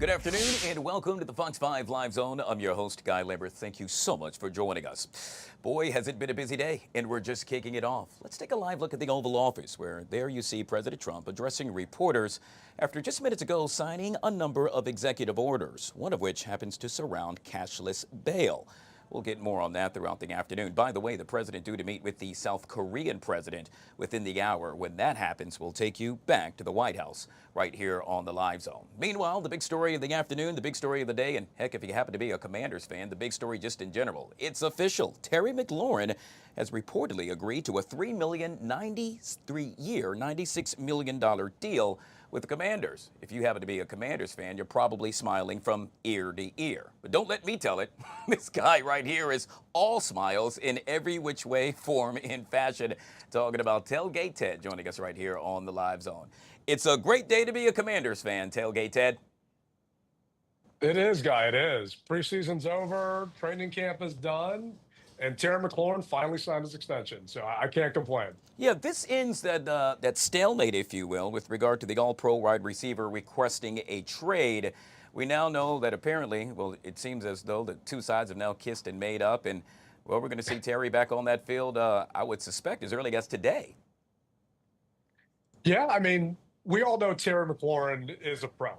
Good afternoon and welcome to the Fox 5 Live Zone. I'm your host, Guy Lambert. Thank you so much for joining us. Boy, has it been a busy day, and we're just kicking it off. Let's take a live look at the Oval Office, where there you see President Trump addressing reporters after just minutes ago signing a number of executive orders, one of which happens to surround cashless bail. We'll get more on that throughout the afternoon. By the way, the president due to meet with the South Korean president within the hour. When that happens, we'll take you back to the White House right here on the Live Zone. Meanwhile, the big story of the afternoon, the big story of the day, and heck, if you happen to be a Commanders fan, the big story just in general. It's official. Terry McLaurin has reportedly agreed to a $3-year, $96 million deal with the Commanders. If you happen to be a Commanders fan, you're probably smiling from ear to ear. But don't let me tell it. This guy right here is all smiles in every which way, form, and fashion. Talking about Tailgate Ted, joining us right here on the Live Zone. It's a great day to be a Commanders fan, Tailgate Ted. It is, Guy, it is. Preseason's over, training camp is done, and Terry McLaurin finally signed his extension, so I can't complain. Yeah, this ends that stalemate, if you will, with regard to the all-pro wide receiver requesting a trade. We now know that apparently, well, it seems as though the two sides have now kissed and made up, and, well, we're going to see Terry back on that field, I would suspect, as early as today. Yeah, I mean, we all know Terry McLaurin is a pro,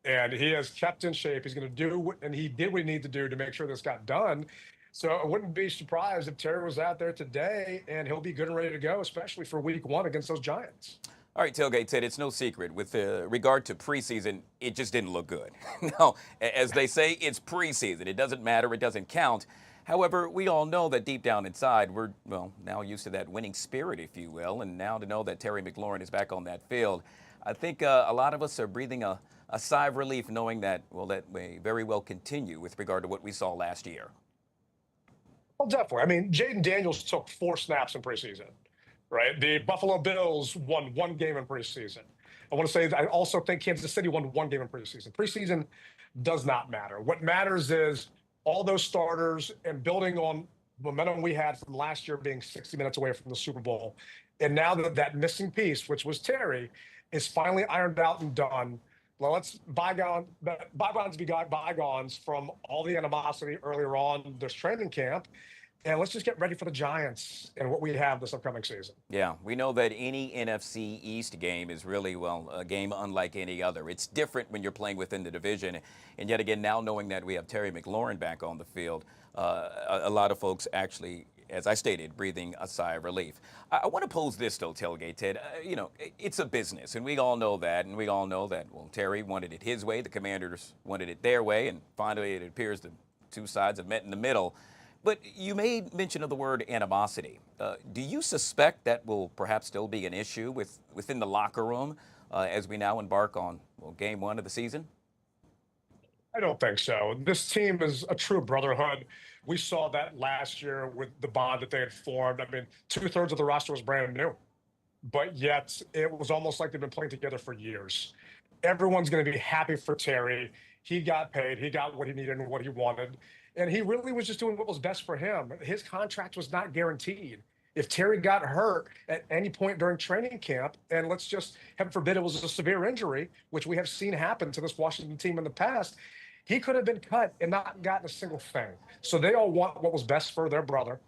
and he has kept in shape. He's going to do, and he did what he needed to do to make sure this got done. So I wouldn't be surprised if Terry was out there today, and he'll be good and ready to go, especially for week one against those Giants. All right, Tailgate Ted, it's no secret. With regard to preseason, it just didn't look good. Now, as they say, it's preseason. It doesn't matter. It doesn't count. However, we all know that deep down inside, we're, well, now used to that winning spirit, if you will, and now to know that Terry McLaurin is back on that field, I think a lot of us are breathing a sigh of relief knowing that, well, that may very well continue with regard to what we saw last year. Well, definitely. I mean, Jaden Daniels took 4 snaps in preseason, right? The Buffalo Bills won 1 game in preseason. I want to say that I also think Kansas City won 1 game in preseason. Preseason does not matter. What matters is all those starters and building on momentum we had from last year being 60 minutes away from the Super Bowl. And now that that missing piece, which was Terry, is finally ironed out and done. Well, let's bygones be bygones from all the animosity earlier on this training camp. And let's just get ready for the Giants and what we have this upcoming season. Yeah, we know that any NFC East game is really, well, a game unlike any other. It's different when you're playing within the division. And yet again, now knowing that we have Terry McLaurin back on the field, a lot of folks actually, as I stated, breathing a sigh of relief. I want to pose this, though, Tailgate Ted. You know, it's a business, and we all know that, well, Terry wanted it his way, the Commanders wanted it their way, and finally it appears the two sides have met in the middle. But you made mention of the word animosity. Do you suspect that will perhaps still be an issue within the locker room as we now embark on, well, game 1 of the season? I don't think so. This team is a true brotherhood. We saw that last year with the bond that they had formed. I mean, 2/3 of the roster was brand new, but yet it was almost like they've been playing together for years. Everyone's going to be happy for Terry. He got paid. He got what he needed and what he wanted. And he really was just doing what was best for him. His contract was not guaranteed. If Terry got hurt at any point during training camp, and let's just, heaven forbid, it was a severe injury, which we have seen happen to this Washington team in the past, he could have been cut and not gotten a single thing. So they all want what was best for their brother.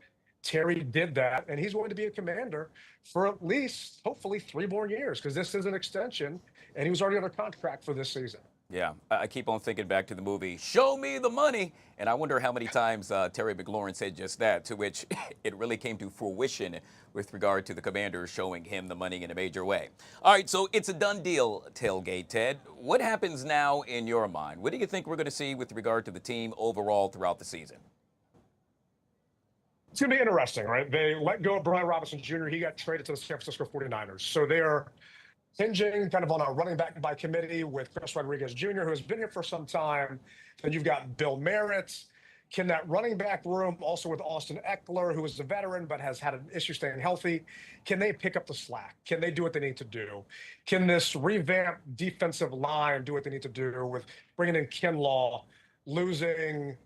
Terry did that, and he's going to be a Commander for at least, hopefully, 3 more years, because this is an extension, and he was already under contract for this season. Yeah, I keep on thinking back to the movie, Show Me the Money. And I wonder how many times Terry McLaurin said just that, to which it really came to fruition with regard to the Commanders showing him the money in a major way. All right, so it's a done deal, Tailgate Ted. What happens now in your mind? What do you think we're going to see with regard to the team overall throughout the season? It's going to be interesting, right? They let go of Brian Robinson Jr. He got traded to the San Francisco 49ers. So they are hinging kind of on a running back by committee with Chris Rodriguez Jr., who has been here for some time. Then you've got Bill Merritt. Can that running back room, also with Austin Eckler, who is a veteran but has had an issue staying healthy, can they pick up the slack? Can they do what they need to do? Can this revamped defensive line do what they need to do with bringing in Kinlaw, losing,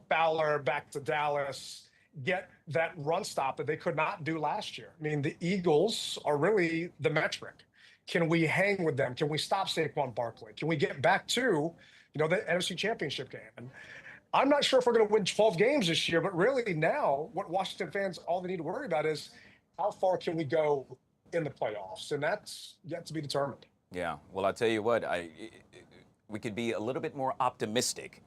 Fowler back to Dallas, get that run stop that they could not do last year? I mean, the Eagles are really the metric. Can we hang with them? Can we stop Saquon Barkley? Can we get back to the NFC Championship game. And I'm not sure if we're going to win 12 games this year, but really now what Washington fans, all they need to worry about is how far can we go in the playoffs? And that's yet to be determined. Yeah, well, I'll tell you what, we could be a little bit more optimistic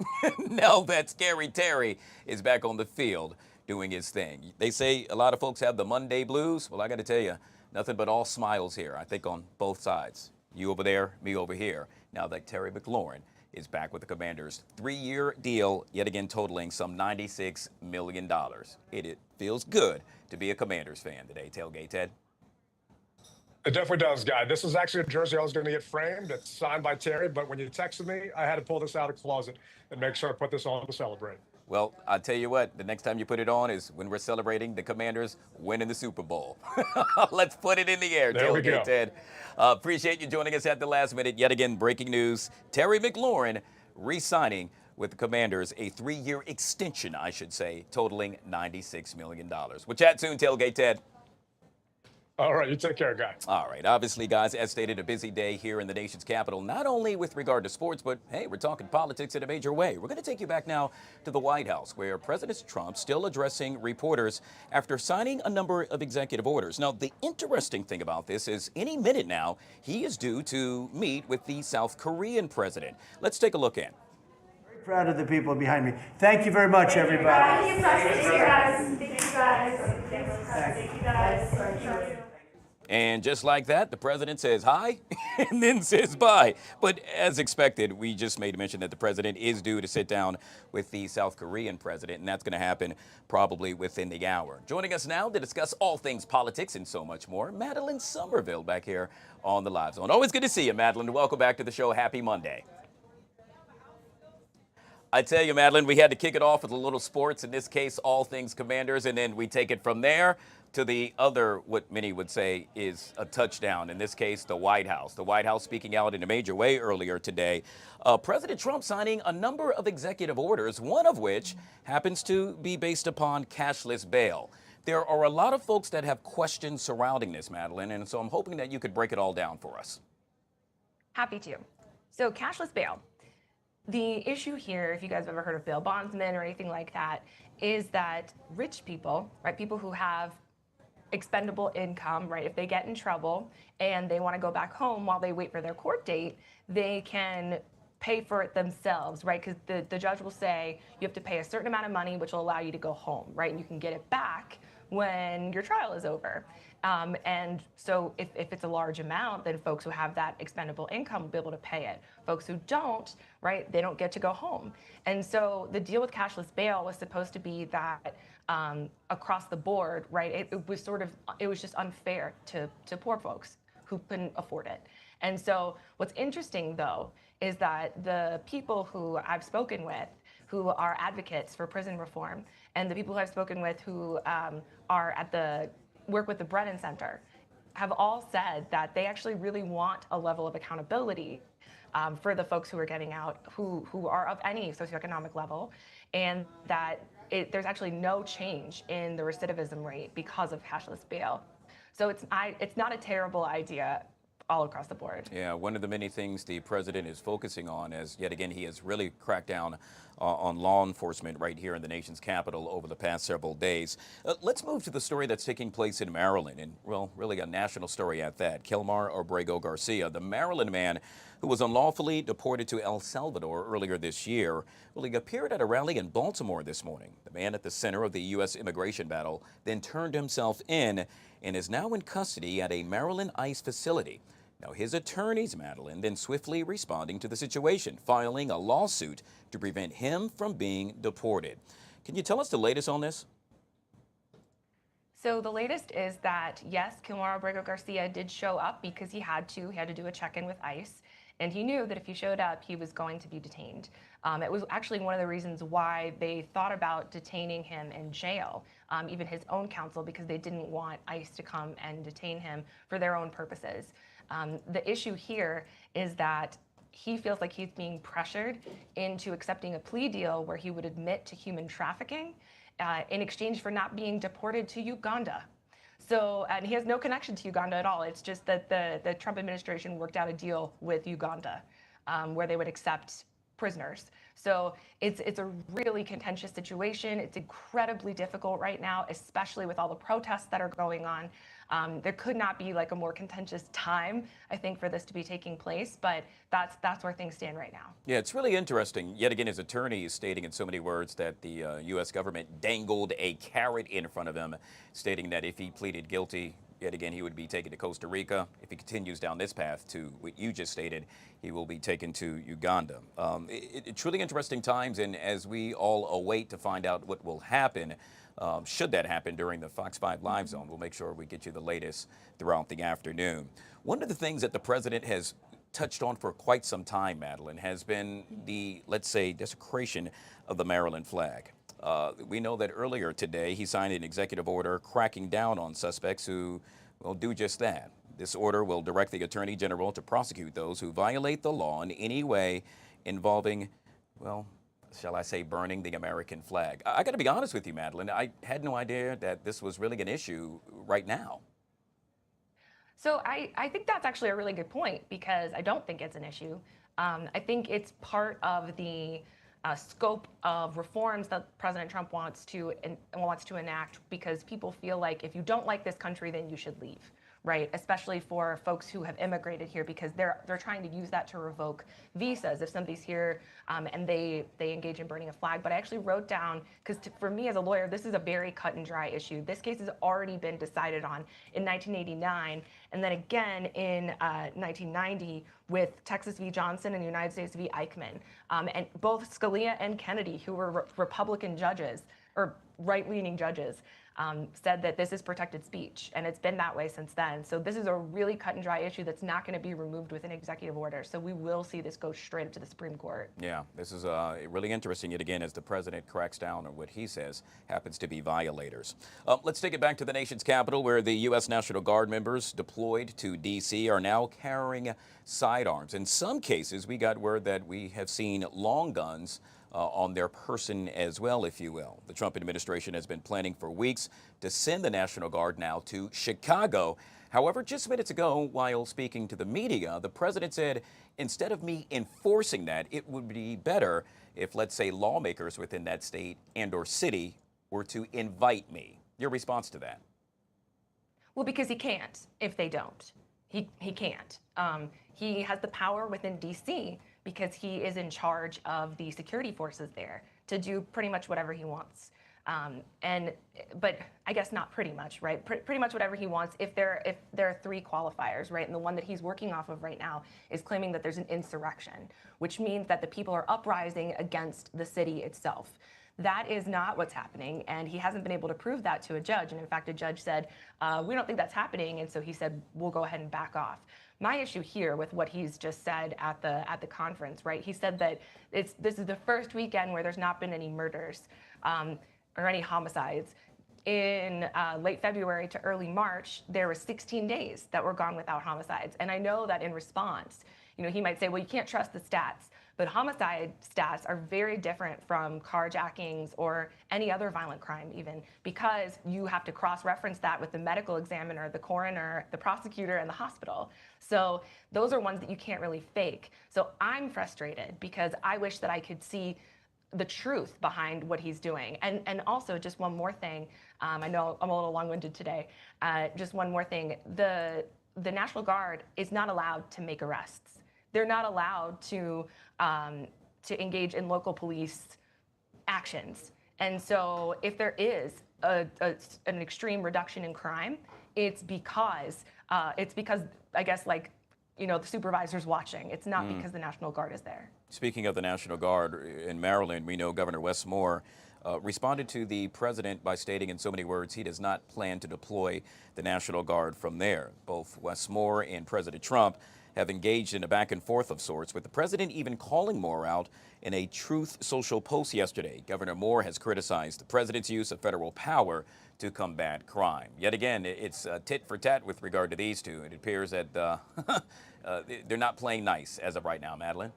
now that Scary Terry is back on the field doing his thing. They say a lot of folks have the Monday blues. Well, I got to tell you, nothing but all smiles here, I think, on both sides. You over there, me over here, now that Terry McLaurin is back with the Commanders. 3-year deal, yet again totaling some $96 million. It feels good to be a Commanders fan today, Tailgate Ted. It definitely does, Guy. This is actually a jersey I was going to get framed. It's signed by Terry, but when you texted me, I had to pull this out of the closet and make sure I put this on to celebrate. Well, I'll tell you what, the next time you put it on is when we're celebrating the Commanders winning the Super Bowl. Let's put it in the air, there we go. Tailgate Ted. Appreciate you joining us at the last minute. Yet again, breaking news, Terry McLaurin re-signing with the Commanders, a 3-year extension, I should say, totaling $96 million. We'll chat soon, Tailgate Ted. All right, you take care, Guy. All right, obviously, guys, as stated, a busy day here in the nation's capital, not only with regard to sports, but hey, we're talking politics in a major way. We're going to take you back now to the White House, where President Trump still addressing reporters after signing a number of executive orders. Now, the interesting thing about this is any minute now, he is due to meet with the South Korean president. Let's take a look in. Very proud of the people behind me. Thank you very much, everybody. Thank you, guys. Thank you, guys. Thank you, guys. And just like that, the president says hi and then says bye. But as expected, we just made mention that the president is due to sit down with the South Korean president, and that's going to happen probably within the hour. Joining us now to discuss all things politics and so much more, Madeline Somerville back here on the Live Zone. Always good to see you, Madeline. Welcome back to the show. Happy Monday. I tell you, Madeline, we had to kick it off with a little sports, in this case, all things Commanders, and then we take it from there to the other, what many would say is a touchdown, in this case, the White House. The White House speaking out in a major way earlier today. President Trump signing a number of executive orders, one of which happens to be based upon cashless bail. There are a lot of folks that have questions surrounding this, Madeline, and so I'm hoping that you could break it all down for us. Happy to. So cashless bail. The issue here, if you guys have ever heard of bail bondsmen or anything like that, is that rich people, right, people who have expendable income, right, if they get in trouble and they want to go back home while they wait for their court date, they can pay for it themselves, right? Because the judge will say you have to pay a certain amount of money, which will allow you to go home, right? And you can get it back when your trial is over. And so if it's a large amount, then folks who have that expendable income will be able to pay it. Folks who don't, right, they don't get to go home. And so the deal with cashless bail was supposed to be that across the board, right, it was just unfair to poor folks who couldn't afford it. And so what's interesting, though, is that the people who I've spoken with who are advocates for prison reform and the people who I've spoken with who are at the work with the Brennan Center have all said that they actually really want a level of accountability for the folks who are getting out, who are of any socioeconomic level, and that there's actually no change in the recidivism rate because of cashless bail. So it's not a terrible idea all across the board. Yeah, one of the many things the president is focusing on, as yet again he has really cracked down on law enforcement right here in the nation's capital over the past several days. Let's move to the story that's taking place in Maryland, and well, really a national story at that. Kilmar Abrego Garcia, the Maryland man who was unlawfully deported to El Salvador earlier this year, well, he appeared at a rally in Baltimore this morning. The man at the center of the U.S. immigration battle then turned himself in and is now in custody at a Maryland ICE facility. Now, his attorneys, Madeline, then swiftly responding to the situation, filing a lawsuit to prevent him from being deported. Can you tell us the latest on this? So the latest is that, yes, Kilmar Abrego Garcia did show up because he had to do a check-in with ICE, and he knew that if he showed up, he was going to be detained. It was actually one of the reasons why they thought about detaining him in jail, even his own counsel, because they didn't want ICE to come and detain him for their own purposes. The issue here is that he feels like he's being pressured into accepting a plea deal where he would admit to human trafficking in exchange for not being deported to Uganda. So, and he has no connection to Uganda at all. It's just that the Trump administration worked out a deal with Uganda where they would accept prisoners. So it's a really contentious situation. It's incredibly difficult right now, especially with all the protests that are going on. There could not be like a more contentious time, I think, for this to be taking place, but that's where things stand right now. Yeah, it's really interesting. Yet again, his attorney is stating in so many words that the U.S. government dangled a carrot in front of him, stating that if he pleaded guilty, yet again, he would be taken to Costa Rica. If he continues down this path to what you just stated, he will be taken to Uganda. It's truly interesting times, and as we all await to find out what will happen, should that happen during the Fox 5 Live Zone, we'll make sure we get you the latest throughout the afternoon. One of the things that the president has touched on for quite some time, Madeline, has been the, let's say, desecration of the Maryland flag. We know that earlier today he signed an executive order cracking down on suspects who will do just that. This order will direct the Attorney General to prosecute those who violate the law in any way involving, well, shall I say, burning the American flag. I got to be honest with you, Madeline. I had no idea that this was really an issue right now. So I think that's actually a really good point, because I don't think it's an issue. I think it's part of the scope of reforms that President Trump wants to enact, because people feel like if you don't like this country, then you should leave, right? Especially for folks who have immigrated here, because they're trying to use that to revoke visas if somebody's here and they engage in burning a flag. But I actually wrote down, because for me as a lawyer, this is a very cut and dry issue. This case has already been decided on in 1989, and then again in 1990 with Texas v. Johnson and United States v. Eichmann. And both Scalia and Kennedy, who were Republican judges, or right-leaning judges, said that this is protected speech, and it's been that way since then. So this is a really cut and dry issue that's not going to be removed with an executive order. So we will see this go straight to the Supreme Court. Yeah, this is really interesting yet again as the president cracks down on what he says happens to be violators. Let's take it back to the nation's capital, where the U.S. National Guard members deployed to D.C. are now carrying sidearms. In some cases, we got word that we have seen long guns on their person as well, if you will. The Trump administration has been planning for weeks to send the National Guard now to Chicago. However, just minutes ago, while speaking to the media, the president said, instead of me enforcing that, it would be better if, let's say, lawmakers within that state and or city were to invite me. Your response to that? Well, because he can't if they don't. He can't. He has the power within D.C. because he is in charge of the security forces there to do pretty much whatever he wants. But I guess not pretty much, right? Pretty much whatever he wants if there are three qualifiers, right? And the one that he's working off of right now is claiming that there's an insurrection, which means that the people are uprising against the city itself. That is not what's happening, and he hasn't been able to prove that to a judge. And in fact, a judge said, we don't think that's happening, and so he said, we'll go ahead and back off. My issue here with what he's just said at the conference, right? He said that this is the first weekend where there's not been any murders or any homicides. In late February to early March, there were 16 days that were gone without homicides. And I know that in response, he might say, well, you can't trust the stats. But homicide stats are very different from carjackings or any other violent crime even, because you have to cross-reference that with the medical examiner, the coroner, the prosecutor, and the hospital. So those are ones that you can't really fake. So I'm frustrated because I wish that I could see the truth behind what he's doing. And also, just one more thing, I know I'm a little long-winded today, just one more thing, the National Guard is not allowed to make arrests. They're not allowed to engage in local police actions. And so if there is an extreme reduction in crime, it's because I guess, like, the supervisor's watching. It's not because the National Guard is there. Speaking of the National Guard in Maryland, we know Governor Wes Moore responded to the president by stating in so many words he does not plan to deploy the National Guard from there. Both Wes Moore and President Trump have engaged in a back and forth of sorts, with the president even calling Moore out in a Truth Social post yesterday. Governor Moore has criticized the president's use of federal power to combat crime. Yet again, it's tit for tat with regard to these two. It appears that they're not playing nice as of right now, Madeline.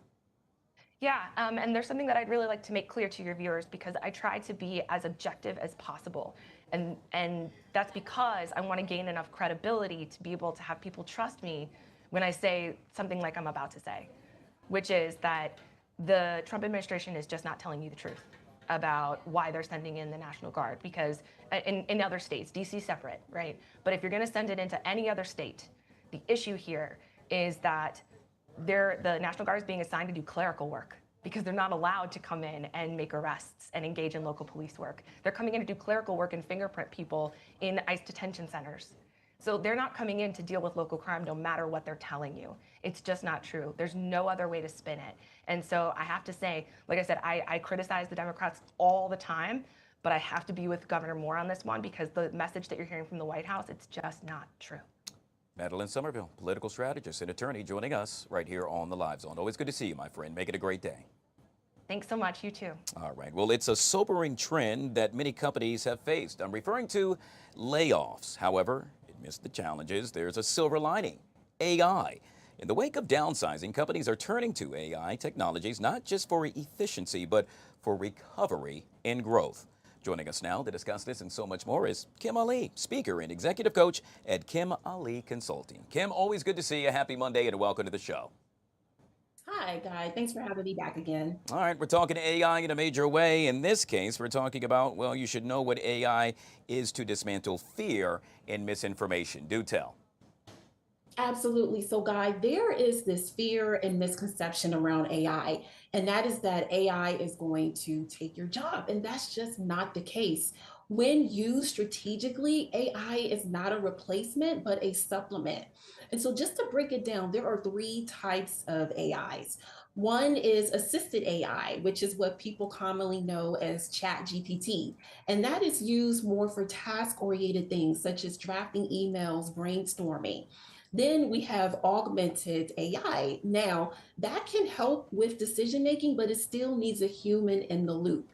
Yeah, and there's something that I'd really like to make clear to your viewers, because I try to be as objective as possible. And that's because I want to gain enough credibility to be able to have people trust me when I say something like I'm about to say, which is that the Trump administration is just not telling you the truth about why they're sending in the National Guard, because in other states, DC separate, right? But if you're going to send it into any other state, the issue here is that the National Guard is being assigned to do clerical work because they're not allowed to come in and make arrests and engage in local police work. They're coming in to do clerical work and fingerprint people in ICE detention centers. So they're not coming in to deal with local crime no matter what they're telling you. It's just not true. There's no other way to spin it. And so I have to say, like I said, I criticize the Democrats all the time, but I have to be with Governor Moore on this one because the message that you're hearing from the White House, it's just not true. Madeline Somerville, political strategist and attorney, joining us right here on the Live Zone. Always good to see you, my friend. Make it a great day. Thanks so much. You too. All right. Well, it's a sobering trend that many companies have faced. I'm referring to layoffs. However, amidst the challenges, there's a silver lining: AI. In the wake of downsizing, companies are turning to AI technologies not just for efficiency, but for recovery and growth. Joining us now to discuss this and so much more is Kim Ali, speaker and executive coach at Kim Ali Consulting. Kim, always good to see you. Happy Monday and welcome to the show. Hi, Guy. Thanks for having me back again. All right, we're talking AI in a major way. In this case, we're talking about, well, you should know what AI is to dismantle fear and misinformation. Do tell. Absolutely. So, Guy, there is this fear and misconception around AI, and that is that AI is going to take your job. And that's just not the case. When used strategically, AI is not a replacement, but a supplement. And so, just to break it down, there are three types of AIs. One is assisted AI, which is what people commonly know as ChatGPT. And that is used more for task-oriented things such as drafting emails, brainstorming. Then we have augmented AI. Now, that can help with decision making, but it still needs a human in the loop.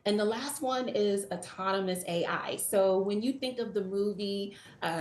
And the last one is autonomous AI. So when you think of the movie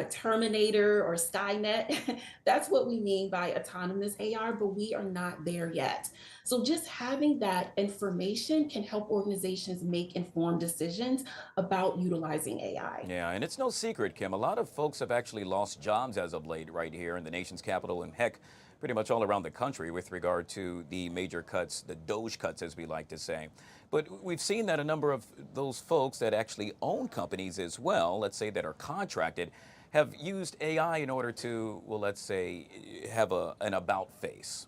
Terminator or Skynet, that's what we mean by autonomous AI, but we are not there yet. So just having that information can help organizations make informed decisions about utilizing AI. Yeah, and it's no secret, Kim. A lot of folks have actually lost jobs as of late right here in the nation's capital and heck, pretty much all around the country with regard to the major cuts, the Doge cuts, as we like to say. But we've seen that a number of those folks that actually own companies as well, let's say that are contracted, have used AI in order to, well, let's say, have an about face.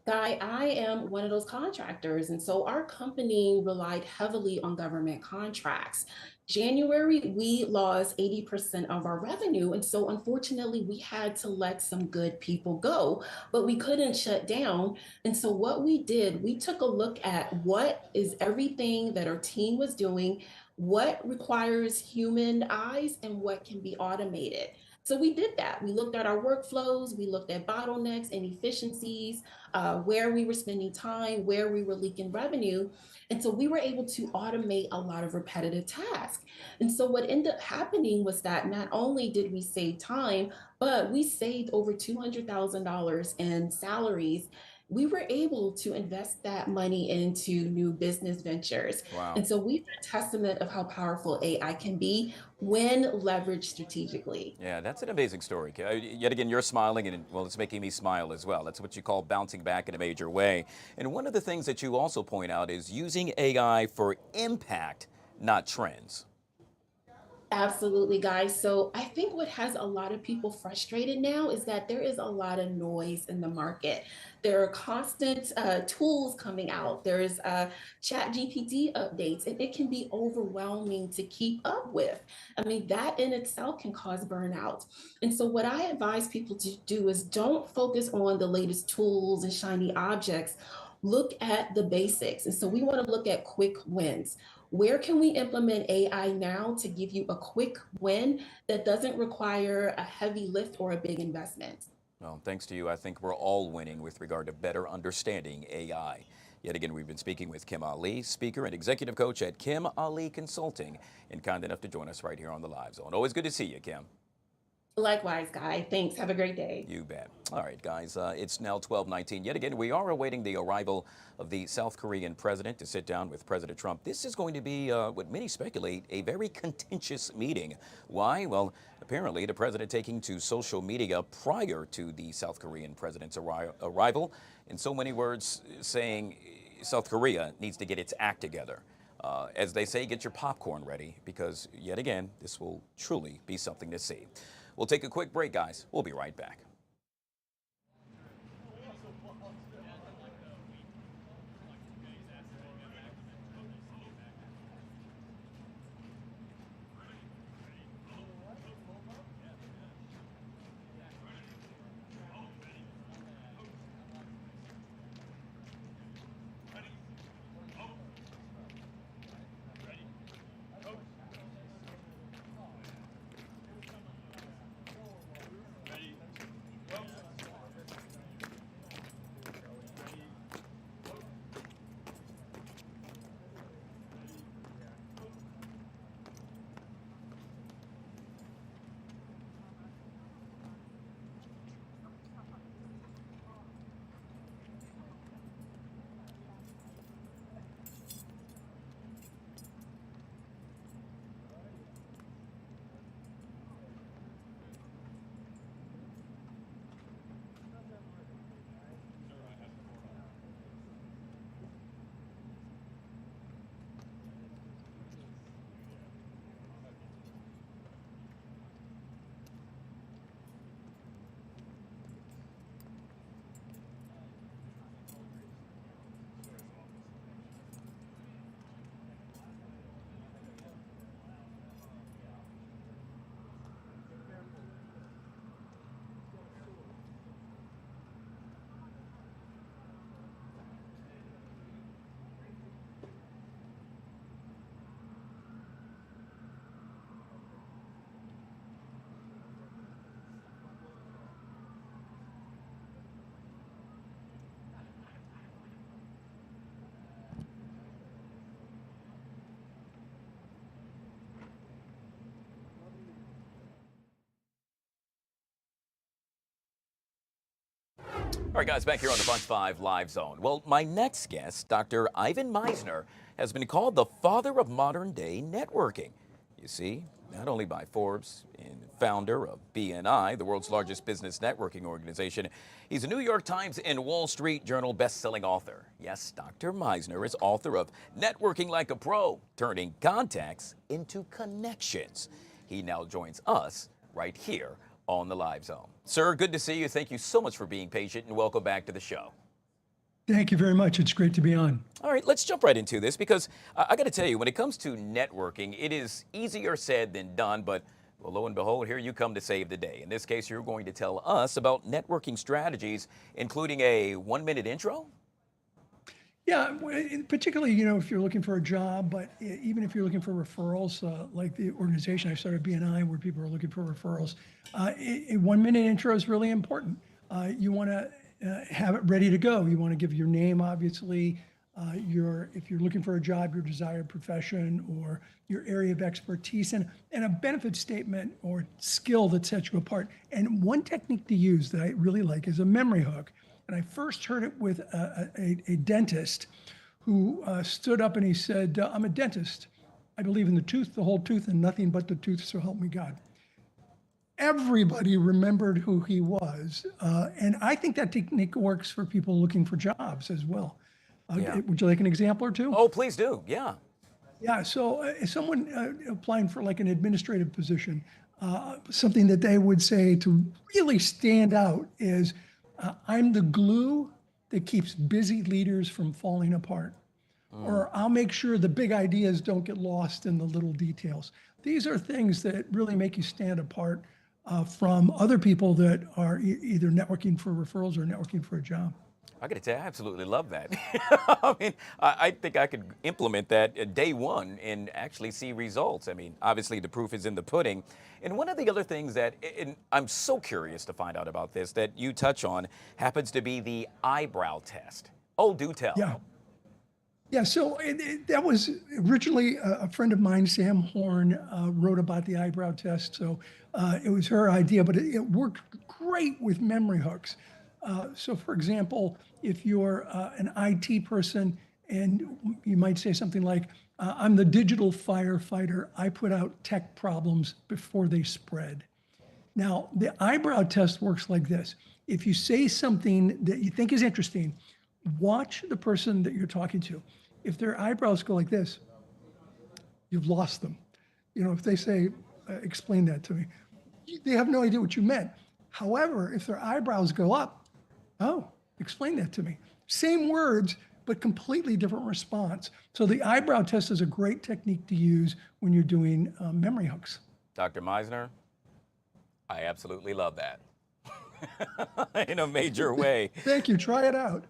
Guy, I am one of those contractors. And so our company relied heavily on government contracts. January, we lost 80% of our revenue. And so unfortunately, we had to let some good people go, but we couldn't shut down. And so what we did, we took a look at what is everything that our team was doing, what requires human eyes, and what can be automated. So we did that. We looked at our workflows, we looked at bottlenecks and efficiencies, where we were spending time, where we were leaking revenue. And so we were able to automate a lot of repetitive tasks. And so what ended up happening was that not only did we save time, but we saved over $200,000 in salaries. We were able to invest that money into new business ventures. Wow. And so we've a testament of how powerful AI can be when leveraged strategically. Yeah, that's an amazing story. Yet again, you're smiling, and well, it's making me smile as well. That's what you call bouncing back in a major way. And one of the things that you also point out is using AI for impact, not trends. Absolutely, guys. So I think what has a lot of people frustrated now is that there is a lot of noise in the market. There are constant tools coming out. There's chat GPT updates, and it can be overwhelming to keep up with. I mean, that in itself can cause burnout. And so what I advise people to do is don't focus on the latest tools and shiny objects. Look at the basics. And so we want to look at quick wins. Where can we implement AI now to give you a quick win that doesn't require a heavy lift or a big investment? Well, thanks to you, I think we're all winning with regard to better understanding AI. Yet again, we've been speaking with Kim Ali, speaker and executive coach at Kim Ali Consulting, and kind enough to join us right here on the Live Zone. Always good to see you, Kim. Likewise, Guy. Thanks. Have a great day. You bet. All right, guys, it's now 12:19. Yet again, we are awaiting the arrival of the South Korean president to sit down with President Trump. This is going to be, what many speculate, a very contentious meeting. Why? Well, apparently the president taking to social media prior to the South Korean president's arrival in so many words, saying South Korea needs to get its act together. As they say, get your popcorn ready, because yet again, this will truly be something to see. We'll take a quick break, guys. We'll be right back. All right, guys, back here on the Fox 5 Live Zone. Well, my next guest, Dr. Ivan Misner, has been called the father of modern-day networking. You see, not only by Forbes and founder of BNI, the world's largest business networking organization, he's a New York Times and Wall Street Journal best-selling author. Yes, Dr. Misner is author of Networking Like a Pro, Turning Contacts into Connections. He now joins us right here on the Live Zone. Sir, good to see you. Thank you so much for being patient, and welcome back to the show. Thank you very much. It's great to be on. All right, let's jump right into this, because I got to tell you, when it comes to networking, it is easier said than done, but well, lo and behold, here you come to save the day. In this case, you're going to tell us about networking strategies, including a 1-minute intro? Yeah, particularly, if you're looking for a job, but even if you're looking for referrals, like the organization I started, BNI, where people are looking for referrals, a 1-minute intro is really important. You want to have it ready to go. You want to give your name, obviously, if you're looking for a job, your desired profession or your area of expertise, and a benefit statement or skill that sets you apart. And one technique to use that I really like is a memory hook. And I first heard it with a dentist who stood up and he said, I'm a dentist. I believe in the tooth, the whole tooth, and nothing but the tooth, so help me God. Everybody remembered who he was. And I think that technique works for people looking for jobs as well. Would you like an example or two? Oh, please do. Yeah. Yeah. So someone applying for like an administrative position, something that they would say to really stand out is, I'm the glue that keeps busy leaders from falling apart. Or I'll make sure the big ideas don't get lost in the little details. These are things that really make you stand apart from other people that are either networking for referrals or networking for a job. I got to tell you, I absolutely love that. I mean, I think I could implement that day one and actually see results. I mean, obviously the proof is in the pudding. And one of the other things that, and I'm so curious to find out about this, that you touch on happens to be the eyebrow test. Oh, do tell. Yeah. Yeah, so that was originally a friend of mine, Sam Horn, wrote about the eyebrow test. So it was her idea, but it worked great with memory hooks. So for example, if you're an IT person and you might say something like, I'm the digital firefighter, I put out tech problems before they spread. Now, the eyebrow test works like this. If you say something that you think is interesting, watch the person that you're talking to. If their eyebrows go like this, you've lost them. You know, if they say, explain that to me, they have no idea what you meant. However, if their eyebrows go up, oh, explain that to me. Same words, but completely different response. So the eyebrow test is a great technique to use when you're doing memory hooks. Dr. Meisner, I absolutely love that. In a major way. Thank you. Try it out.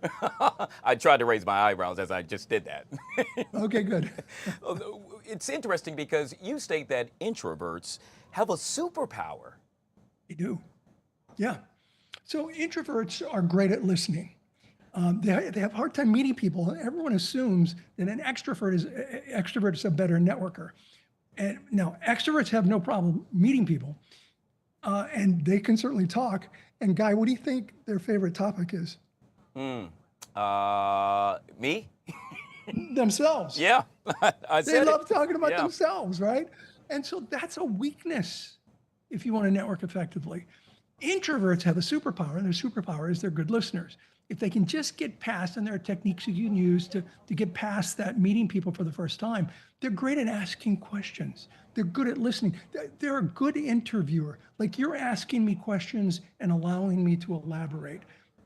I tried to raise my eyebrows as I just did that. Okay, good. It's interesting because you state that introverts have a superpower. They do. Yeah. So introverts are great at listening. They have a hard time meeting people. Everyone assumes that an extrovert is a better networker. And now extroverts have no problem meeting people, and they can certainly talk. And Guy, what do you think their favorite topic is? Me? Themselves. Yeah, I They said love it. talking about Yeah. themselves, right? And so that's a weakness if you want to network effectively. Introverts have a superpower, and their superpower is they're good listeners. If they can just get past, and there are techniques you can use to get past that meeting people for the first time, they're great at asking questions. They're good at listening. They're a good interviewer. Like, you're asking me questions and allowing me to elaborate.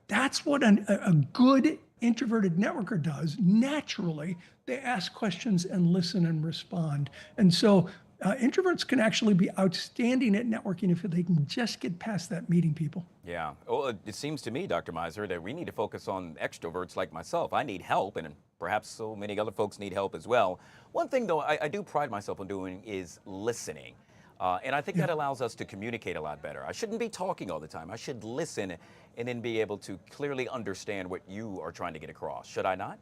That's what a good introverted networker does naturally. They ask questions and listen and respond. And so introverts can actually be outstanding at networking if they can just get past that meeting people. Yeah. Well, it seems to me, Dr. Meisner, that we need to focus on extroverts like myself. I need help, and perhaps so many other folks need help as well. One thing, though, I do pride myself on doing is listening. And I think that allows us to communicate a lot better. I shouldn't be talking all the time. I should listen and then be able to clearly understand what you are trying to get across. Should I not?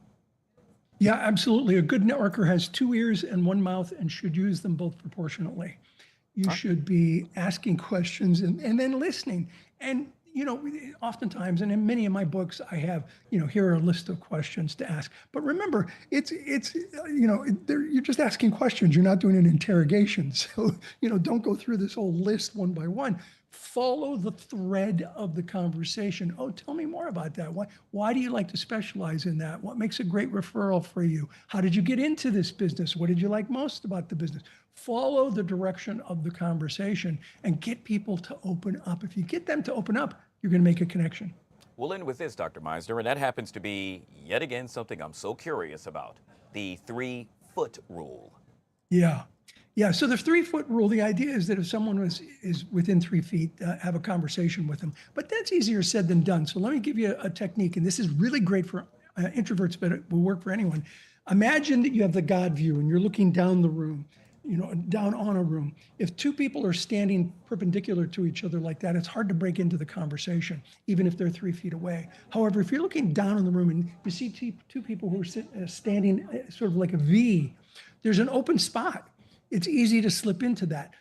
Yeah, absolutely. A good networker has 2 ears and 1 mouth and should use them both proportionately. You should be asking questions and then listening. And, you know, oftentimes, and in many of my books, I have, you know, here are a list of questions to ask. But remember, you're just asking questions. You're not doing an interrogation. So, you know, don't go through this whole list one by one. Follow the thread of the conversation. Oh, tell me more about that. Why do you like to specialize in that? What makes a great referral for you? How did you get into this business? What did you like most about the business? Follow the direction of the conversation and get people to open up. If you get them to open up, you're going to make a connection. We'll end with this, Dr. Meisner, and that happens to be, yet again, something I'm so curious about, the 3-foot rule. Yeah. Yeah, so the 3-foot rule, the idea is that if someone is within 3 feet, have a conversation with them. But that's easier said than done. So let me give you a technique, and this is really great for introverts, but it will work for anyone. Imagine that you have the God view and you're looking down the room, you know, down on a room. If 2 people are standing perpendicular to each other like that, it's hard to break into the conversation, even if they're 3 feet away. However, if you're looking down in the room and you see 2 people who are standing sort of like a V, there's an open spot. It's easy to slip into that.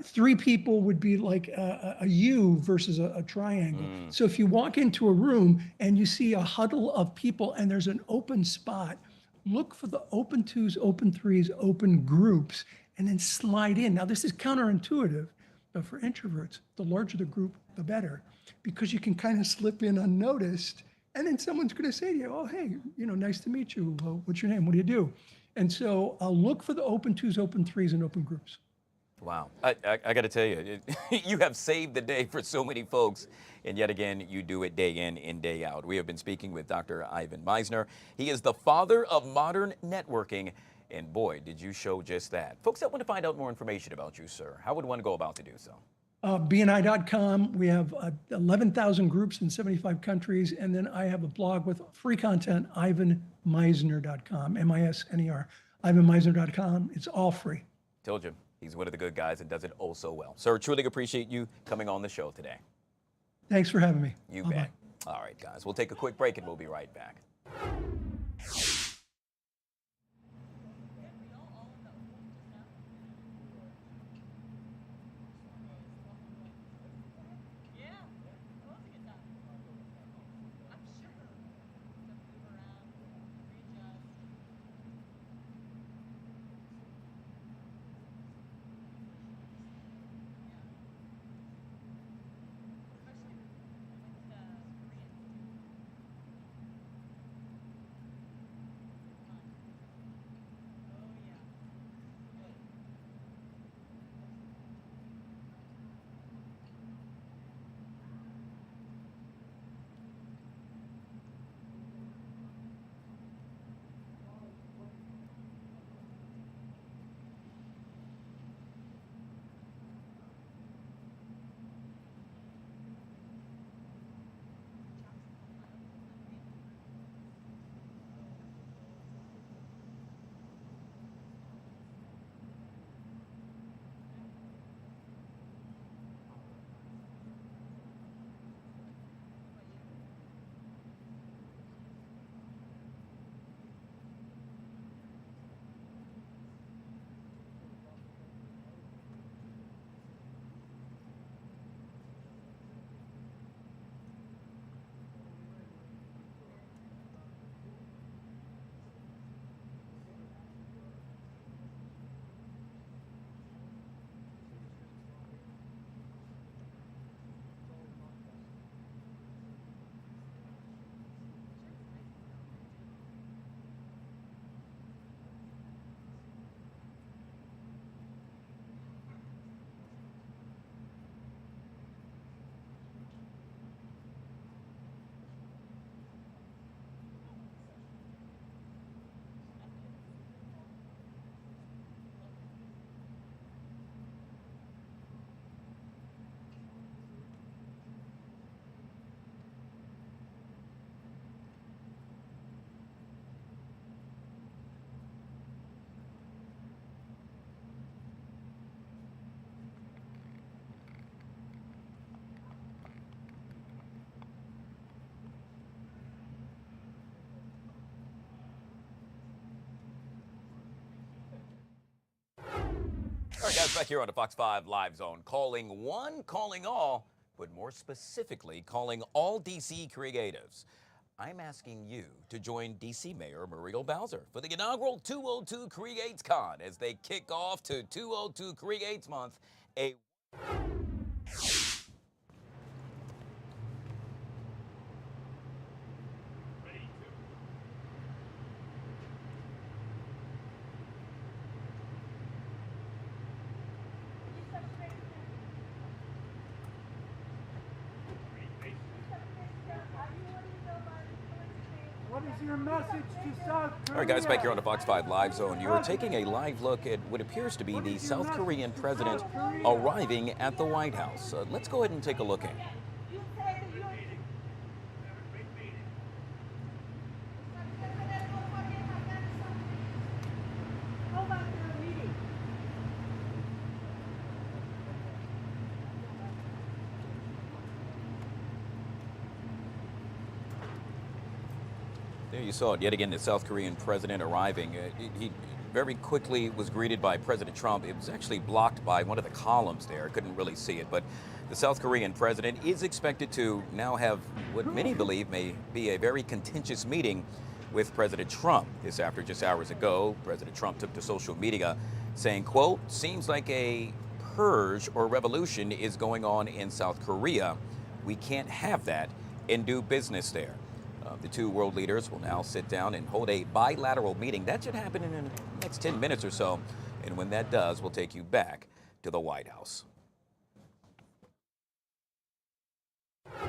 3 people would be like a U versus a triangle. So if you walk into a room and you see a huddle of people and there's an open spot, look for the open 2s, open 3s, open groups, and then slide in. Now, this is counterintuitive, but for introverts, the larger the group, the better, because you can kind of slip in unnoticed, and then someone's going to say to you, oh, hey, you know, nice to meet you. Well, what's your name? What do you do? And so I'll look for the open 2s, open 3s, and open groups. Wow. I got to tell you, you have saved the day for so many folks. And yet again, you do it day in and day out. We have been speaking with Dr. Ivan Meisner. He is the father of modern networking. And boy, did you show just that. Folks that want to find out more information about you, sir, how would one go about to do so? BNI.com. We have 11,000 groups in 75 countries. And then I have a blog with free content, IvanMeisner.com, M-I-S-N-E-R, IvanMeisner.com. It's all free. Told you, he's one of the good guys and does it oh so well. Sir, truly appreciate you coming on the show today. Thanks for having me. You Bye-bye. bet. All right, guys, we'll take a quick break and we'll be right back. All right, guys, back here on the Fox 5 Live Zone, calling one, calling all, but more specifically, calling all DC creatives. I'm asking you to join DC Mayor Muriel Bowser for the inaugural 202 Creates Con as they kick off to 202 Creates Month, a What is your message to South Korea? All right, guys, back here on the Fox 5 Live Zone, you're taking a live look at what appears to be the South Korean president arriving at the White House. Let's go ahead and take a look at it. There you saw it yet again, the South Korean president arriving. He very quickly was greeted by President Trump. It was actually blocked by one of the columns there. Couldn't really see it, but the South Korean president is expected to now have what many believe may be a very contentious meeting with President Trump. This after just hours ago, President Trump took to social media saying, quote, "Seems like a purge or revolution is going on in South Korea. We can't have that and do business there." The two world leaders will now sit down and hold a bilateral meeting. That should happen in the next 10 minutes or so. And when that does, we'll take you back to the White House.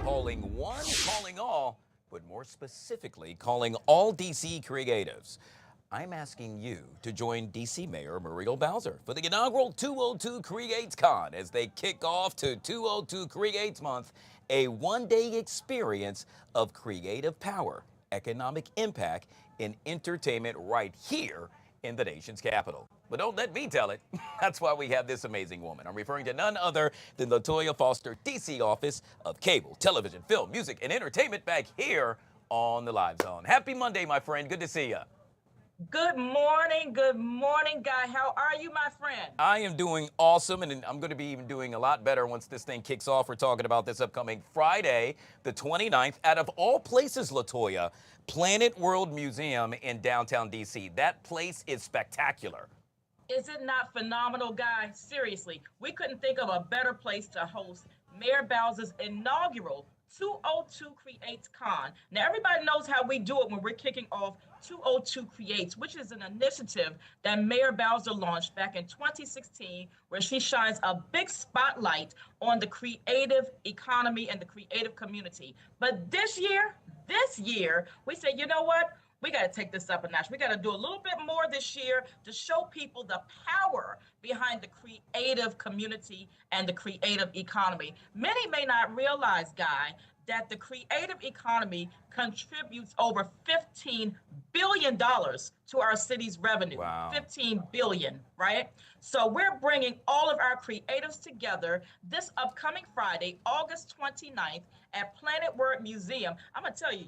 Calling one, calling all, but more specifically, calling all DC creatives. I'm asking you to join DC Mayor Muriel Bowser for the inaugural 202 Creates Con as they kick off to 202 Creates Month, a one-day experience of creative power, economic impact, and entertainment right here in the nation's capital. But don't let me tell it. That's why we have this amazing woman. I'm referring to none other than LaToya Foster, DC Office of Cable, Television, Film, Music, and Entertainment back here on the Live Zone. Happy Monday, my friend. Good to see you. Good morning, Guy. How are you, my friend? I am doing awesome, and I'm going to be even doing a lot better once this thing kicks off. We're talking about this upcoming Friday, the 29th, out of all places, LaToya, Planet World Museum in downtown D.C. That place is spectacular. Is it not phenomenal, Guy? Seriously, we couldn't think of a better place to host Mayor Bowser's inaugural 202 Creates Con. Now, everybody knows how we do it when we're kicking off 202 Creates, which is an initiative that Mayor Bowser launched back in 2016, where she shines a big spotlight on the creative economy and the creative community. But this year, we said, you know what? We got to take this up a notch. We got to do a little bit more this year to show people the power behind the creative community and the creative economy. Many may not realize, Guy, that the creative economy contributes over $15 billion to our city's revenue. Wow. 15 billion, right? So we're bringing all of our creatives together this upcoming Friday, August 29th at Planet World Museum. I'm going to tell you,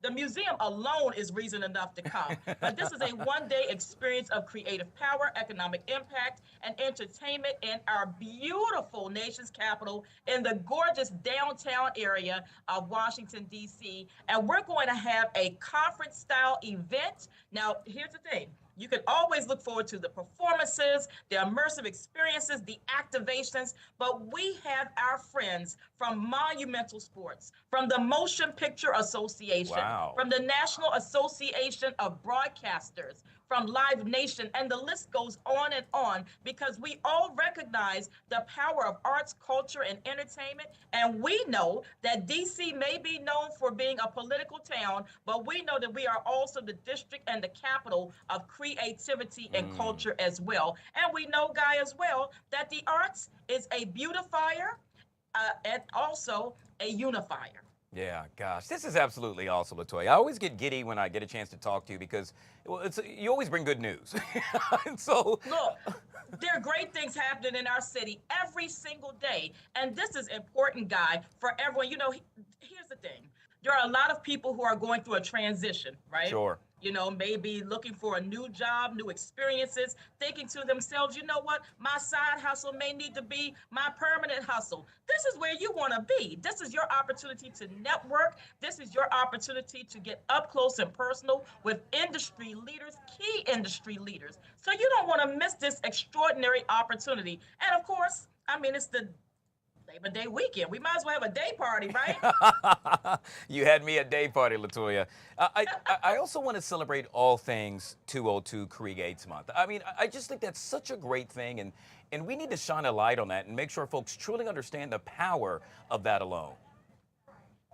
the museum alone is reason enough to come. But this is a one-day experience of creative power, economic impact, and entertainment in our beautiful nation's capital in the gorgeous downtown area of Washington, D.C. And we're going to have a conference-style event. Now, here's the thing. You can always look forward to the performances, the immersive experiences, the activations, but we have our friends from Monumental Sports, from the Motion Picture Association, Wow. from the National Association of Broadcasters, from Live Nation, and the list goes on, because we all recognize the power of arts, culture, and entertainment. And we know that DC may be known for being a political town, but we know that we are also the district and the capital of creativity and culture as well. And we know, Guy, as well, that the arts is a beautifier and also a unifier. Yeah, gosh, this is absolutely awesome, LaToya. I always get giddy when I get a chance to talk to you because you always bring good news. And so, look, there are great things happening in our city every single day. And this is important, Guy, for everyone. You know, here's the thing. there are a lot of people who are going through a transition, right? Sure. You know, maybe looking for a new job, new experiences, thinking to themselves, you know what, my side hustle may need to be my permanent hustle. This is where you want to be. This is your opportunity to network. This is your opportunity to get up close and personal with industry leaders, key industry leaders. So you don't want to miss this extraordinary opportunity. And of course, I mean, it's the Labor Day weekend. We might as well have a day party, right? You had me at day party, LaToya. I also want to celebrate all things 202 Creates Month. I mean, I just think that's such a great thing, and we need to shine a light on that and make sure folks truly understand the power of that alone.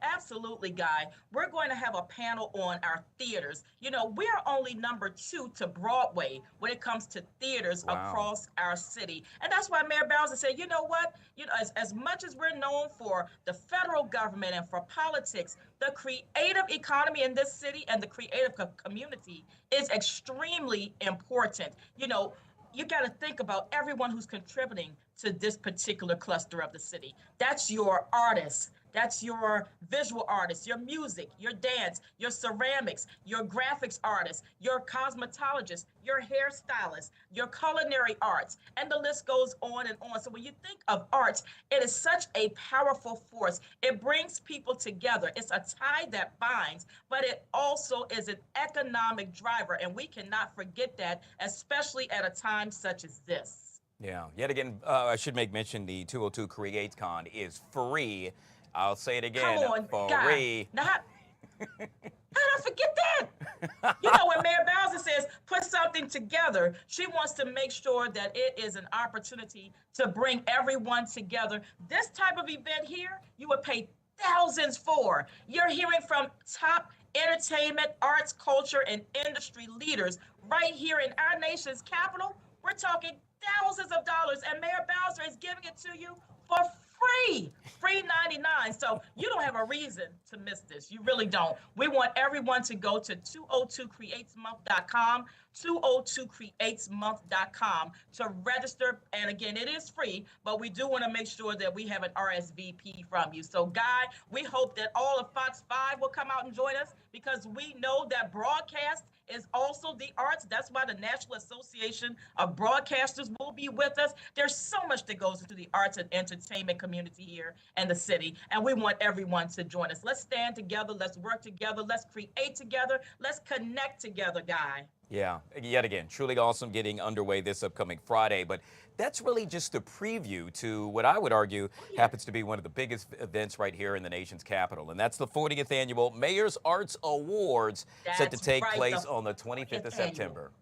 Absolutely, Guy. We're going to have a panel on our theaters. You know, we're only number 2 to Broadway when it comes to theaters across our city. And that's why Mayor Bowser said, you know what? You know, as much as we're known for the federal government and for politics, the creative economy in this city and the creative community is extremely important. You know, you got to think about everyone who's contributing to this particular cluster of the city. That's your artists. That's your visual artists, your music, your dance, your ceramics, your graphics artists, your cosmetologists, your hairstylists, your culinary arts, and the list goes on and on. So when you think of arts, it is such a powerful force. It brings people together. It's a tie that binds, but it also is an economic driver, and we cannot forget that, especially at a time such as this. Yeah, yet again, I should make mention the 202 Creates Con is free. I'll say it again, Come on, free. Now, how did I forget that? You know, when Mayor Bowser says put something together, she wants to make sure that it is an opportunity to bring everyone together. This type of event here, you would pay thousands for. You're hearing from top entertainment, arts, culture, and industry leaders right here in our nation's capital. We're talking thousands of dollars, and Mayor Bowser is giving it to you for free 99. So you don't have a reason to miss this. You really don't. We want everyone to go to 202createsmonth.com, 202createsmonth.com to register. And again, it is free, but we do want to make sure that we have an RSVP from you. So Guy, we hope that all of Fox 5 will come out and join us, because we know that broadcast is also the arts. That's why the National Association of Broadcasters will be with us. There's so much that goes into the arts and entertainment community here in the city, and we want everyone to join us. Let's stand together, let's work together, let's create together, let's connect together, Guy. Yeah, yet again, truly awesome getting underway this upcoming Friday, but that's really just a preview to what I would argue happens to be one of the biggest events right here in the nation's capital, and that's the 40th Annual Mayor's Arts Awards, set to take place on the 25th of September.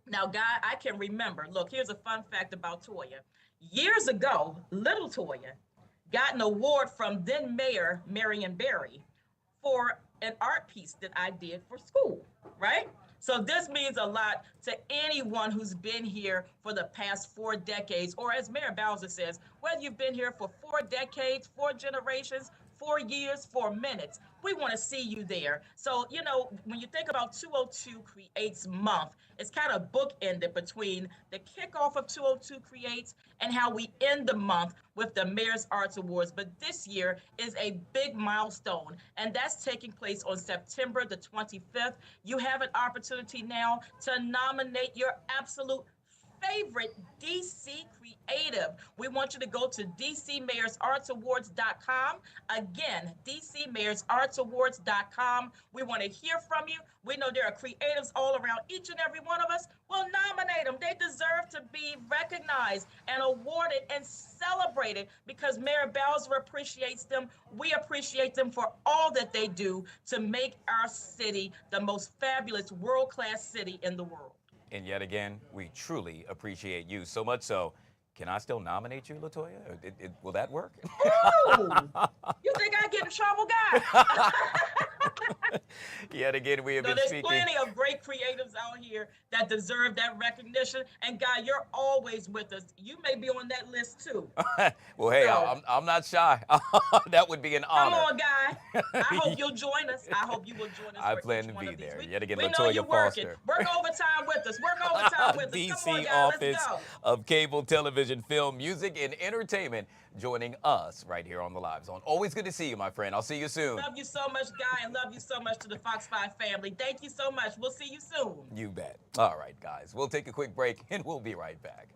Now, Guy, I can remember, look, here's a fun fact about Toya. Years ago, little Toya got an award from then Mayor Marion Barry for an art piece that I did for school, right? So this means a lot to anyone who's been here for the past 4 decades, or as Mayor Bowser says, whether you've been here for 4 decades, 4 generations, 4 years, 4 minutes, we want to see you there. So, you know, when you think about 202 Creates Month, it's kind of bookended between the kickoff of 202 Creates and how we end the month with the Mayor's Arts Awards. But this year is a big milestone, and that's taking place on September the 25th. You have an opportunity now to nominate your absolute favorite DC creative. We want you to go to DCMayorsArtsAwards.com. Again, DCMayorsArtsAwards.com. We want to hear from you. We know there are creatives all around each and every one of us. We'll nominate them. They deserve to be recognized and awarded and celebrated, because Mayor Bowser appreciates them. We appreciate them for all that they do to make our city the most fabulous world-class city in the world. And yet again, we truly appreciate you so much so. Can I still nominate you, LaToya? Will that work? Ooh, you think I get in trouble, Guy? Yet again, we have So been there's speaking. plenty of great creatives out here that deserve that recognition. And Guy, you're always with us. You may be on that list too. Well, hey, So- I'm not shy. That would be an Come honor. on, Guy. I hope you'll join us. I hope you will join us. I for plan each to one be of these. there. We- Yet again, we know Latoya you're working. Foster. Work overtime with us. Work overtime with us. DC Come on, guys. Office Let's go. of Cable Television, Film, Music, and Entertainment, joining us right here on the Live Zone. Always good to see you, my friend. I'll see you soon. Love you so much, Guy, and love you so much to the Fox 5 family. Thank you so much. We'll see you soon. You bet. All right, guys. We'll take a quick break, and we'll be right back.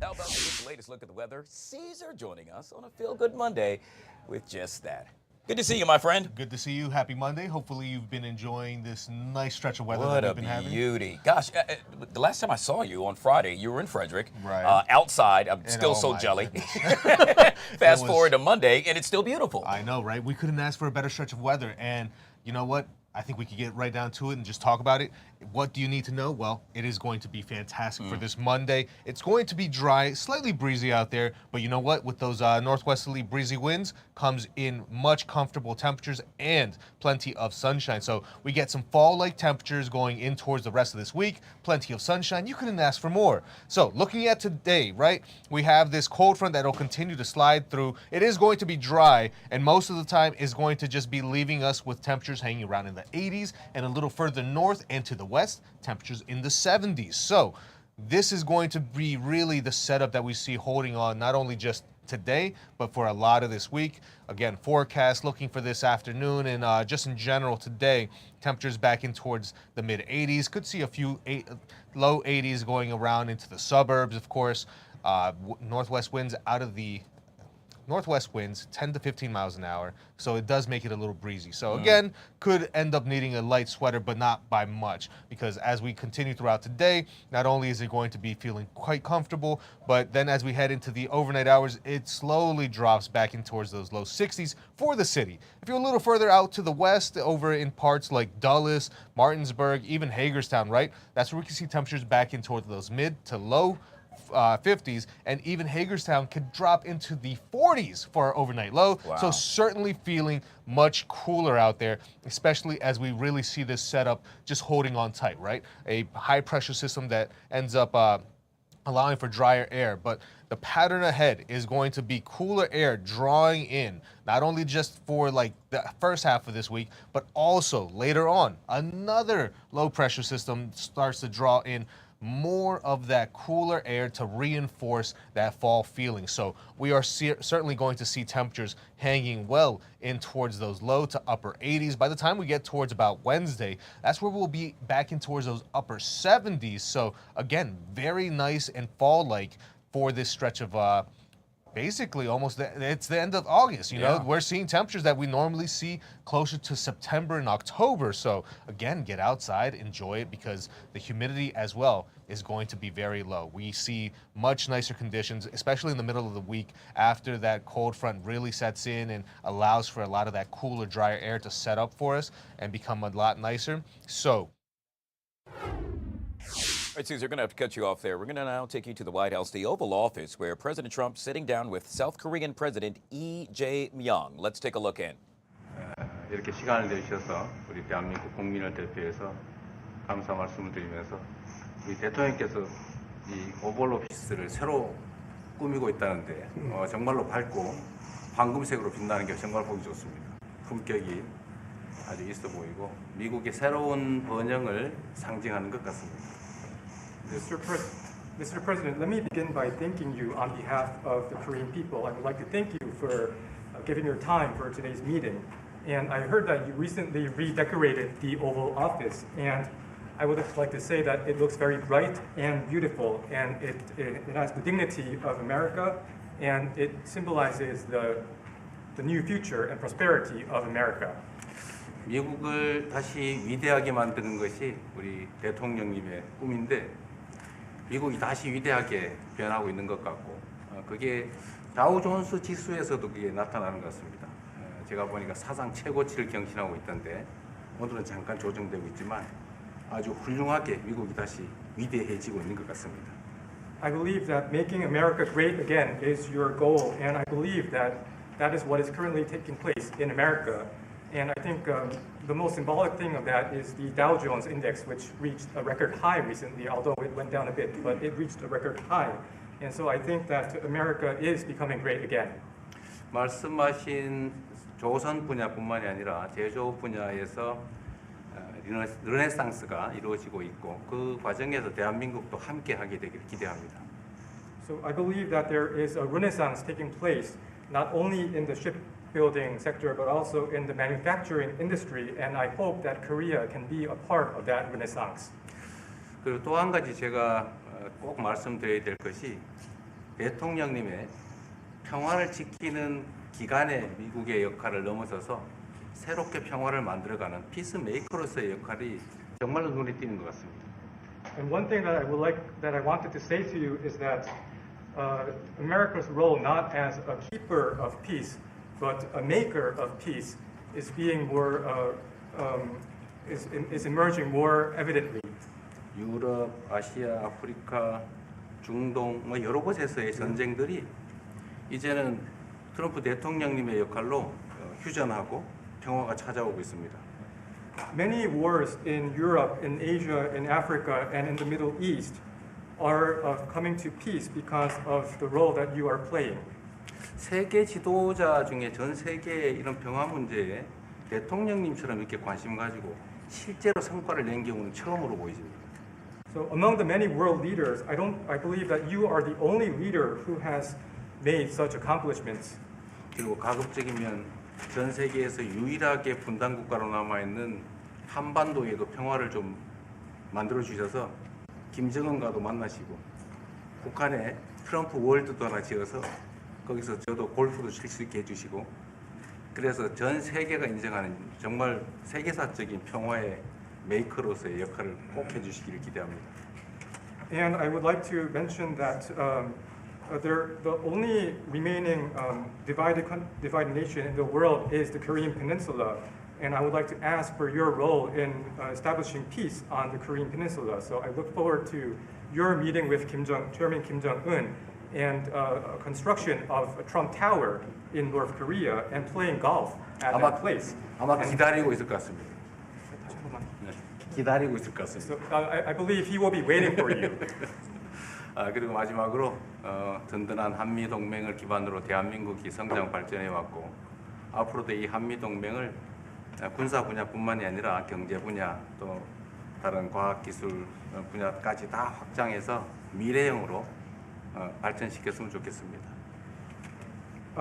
How about the latest look at the weather? Caesar joining us on a Feel Good Monday with just that. Good to see you, my friend. Good to see you. Happy Monday. Hopefully you've been enjoying this nice stretch of weather What that a we've been having. beauty. Gosh, the last time I saw you on Friday, you were in Frederick. Right. Outside. I'm still oh so my jelly. goodness. Fast forward to Monday, and it's still beautiful. I know, right? We couldn't ask for a better stretch of weather. And you know what? I think we could get right down to it and just talk about it. What do you need to know? Well, it is going to be fantastic for this Monday. It's going to be dry, slightly breezy out there, but you know what? With those northwesterly breezy winds comes in much comfortable temperatures and plenty of sunshine. So we get some fall-like temperatures going in towards the rest of this week. Plenty of sunshine. You couldn't ask for more. So looking at today, right? We have this cold front that will continue to slide through. It is going to be dry, and most of the time is going to just be leaving us with temperatures hanging around in the 80s, and a little further north and to the west, temperatures in the 70s. So this is going to be really the setup that we see holding on not only just today, but for a lot of this week. Again, forecast looking for this afternoon, and just in general today, temperatures back in towards the mid 80s. Could see a few low 80s going around into the suburbs, of course. Northwest winds out of the northwest winds 10 to 15 miles an hour, so it does make it a little breezy. So again, could end up needing a light sweater, but not by much, because as we continue throughout today, not only is it going to be feeling quite comfortable, but then as we head into the overnight hours, it slowly drops back in towards those low 60s for the city. If you're a little further out to the west, over in parts like Dulles, Martinsburg, even Hagerstown, right? That's where we can see temperatures back in towards those mid to low 50s, and even Hagerstown could drop into the 40s for our overnight low. Wow. So certainly feeling much cooler out there, especially as we really see this setup just holding on tight, right? A high pressure system that ends up allowing for drier air, but the pattern ahead is going to be cooler air drawing in, not only just for like the first half of this week, but also later on, another low pressure system starts to draw in more of that cooler air to reinforce that fall feeling. So we are certainly going to see temperatures hanging well in towards those low to upper 80s. By the time we get towards about Wednesday, that's where we'll be back in towards those upper 70s. So again, very nice and fall-like for this stretch of basically almost it's the end of August. You know, we're seeing temperatures that we normally see closer to September and October. So again, get outside, enjoy it, because the humidity as well is going to be very low. We see much nicer conditions, especially in the middle of the week after that cold front really sets in and allows for a lot of that cooler, drier air to set up for us and become a lot nicer. So All right, Susie, we're going to have to cut you off there. We're going to now take you to the White House, the Oval Office, where President Trump sitting down with South Korean President Lee Jae-myung. Let's take a look in. 이렇게 시간을 내주셔서 우리 대한민국 국민을 대표해서 감사 말씀을 드리면서 우리 대통령께서 이 오벌 오피스를 새로 꾸미고 있다는데 정말로 밝고 황금색으로 빛나는 게 정말 보기 좋습니다. 품격이 아주 있어 보이고 미국의 새로운 번영을 상징하는 것 같습니다. Mr. President, let me begin by thanking you on behalf of the Korean people. I would like to thank you for giving your time for today's meeting. And I heard that you recently redecorated the Oval Office, and I would like to say that it looks very bright and beautiful, and it has the dignity of America, and it symbolizes the new future and prosperity of America. 미국을 다시 위대하게 만드는 것이 우리 대통령님의 꿈인데 미국이 다시 위대하게 변하고 있는 것 같고 그게 다우존스 지수에서도 그게 나타나는 것 같습니다. 제가 보니까 사상 최고치를 경신하고 있던데 오늘은 잠깐 조정되고 있지만 아주 훌륭하게 미국이 다시 위대해지고 있는 것 같습니다. I believe that making America great again is your goal, and I believe that that is what is currently taking place in America. And I think the most symbolic thing of that is the Dow Jones Index, which reached a record high recently, although it went down a bit, but it reached a record high. And so I think that America is becoming great again. 말씀하신 조선 분야뿐만이 아니라 제조업 분야에서 르네상스가 이루어지고 있고 그 과정에서 대한민국도 함께 하게 되길 기대합니다. So I believe that there is a renaissance taking place not only in the shipbuilding sector but also in the manufacturing industry, and I hope that Korea can be a part of that renaissance. 그리고 또 한 가지 제가 꼭 말씀드려야 될 것이 대통령님의 평화를 지키는 기간의 미국의 역할을 넘어서서 새롭게 평화를 만들어가는 피스메이커로서의 역할이 정말로 눈에 띄는 것 같습니다. And one thing that I wanted to say to you is that America's role not as a keeper of peace, but a maker of peace, is being more is emerging more evidently. 유럽, 아시아, 아프리카, 중동 뭐 여러 곳에서의 전쟁들이 이제는 트럼프 대통령님의 역할로 휴전하고 평화가 찾아오고 있습니다. Many wars in Europe, in Asia, in Africa, and in the Middle East are coming to peace because of the role that you are playing. 세계 지도자 중에 전 세계의 이런 평화 문제에 대통령님처럼 이렇게 관심 가지고 실제로 성과를 낸 경우는 처음으로 보이십니다. So among the many world leaders, I believe that you are the only leader who has made such accomplishments. 그리고 가급적이면 전 세계에서 유일하게 분단 국가로 남아 있는 한반도에도 평화를 좀 만들어 주셔서 김정은과도 만나시고 북한에 트럼프 월드도 하나 지어서 거기서 저도 골프도 칠 수 있게 해주시고 그래서 전 세계가 인정하는 정말 세계사적인 평화의 메이커로서의 역할을 꼭 해주시기를 기대합니다. And I would like to mention that the only remaining divided nation in the world is the Korean Peninsula, and I would like to ask for your role in establishing peace on the Korean Peninsula. So I look forward to your meeting with Chairman Kim Jong-un and construction of a Trump Tower in North Korea and playing golf at that place. 아마 기다리고 있을 것 같습니다. 기다리고 있을 것 같습니다. So I believe he will be waiting for you. 그리고 마지막으로 든든한 한미 동맹을 기반으로 대한민국이 성장 발전해 왔고 앞으로도 이 한미 동맹을 군사 분야뿐만이 아니라 경제 분야 또 다른 과학기술 분야까지 다 확장해서 미래형으로 발전시켰으면 좋겠습니다.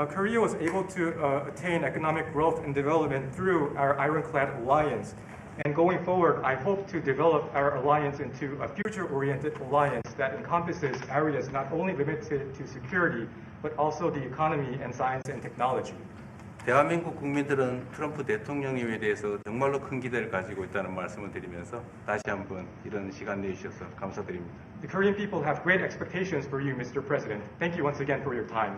Korea was able to attain economic growth and development through our ironclad alliance. And going forward, I hope to develop our alliance into a future-oriented alliance that encompasses areas not only limited to security, but also the economy and science and technology. 대한민국 국민들은 트럼프 대통령님에 대해서 정말로 큰 기대를 가지고 있다는 말씀을 드리면서 다시 한번 이런 시간 내주셔서 감사드립니다. The Korean people have great expectations for you, Mr. President. Thank you once again for your time.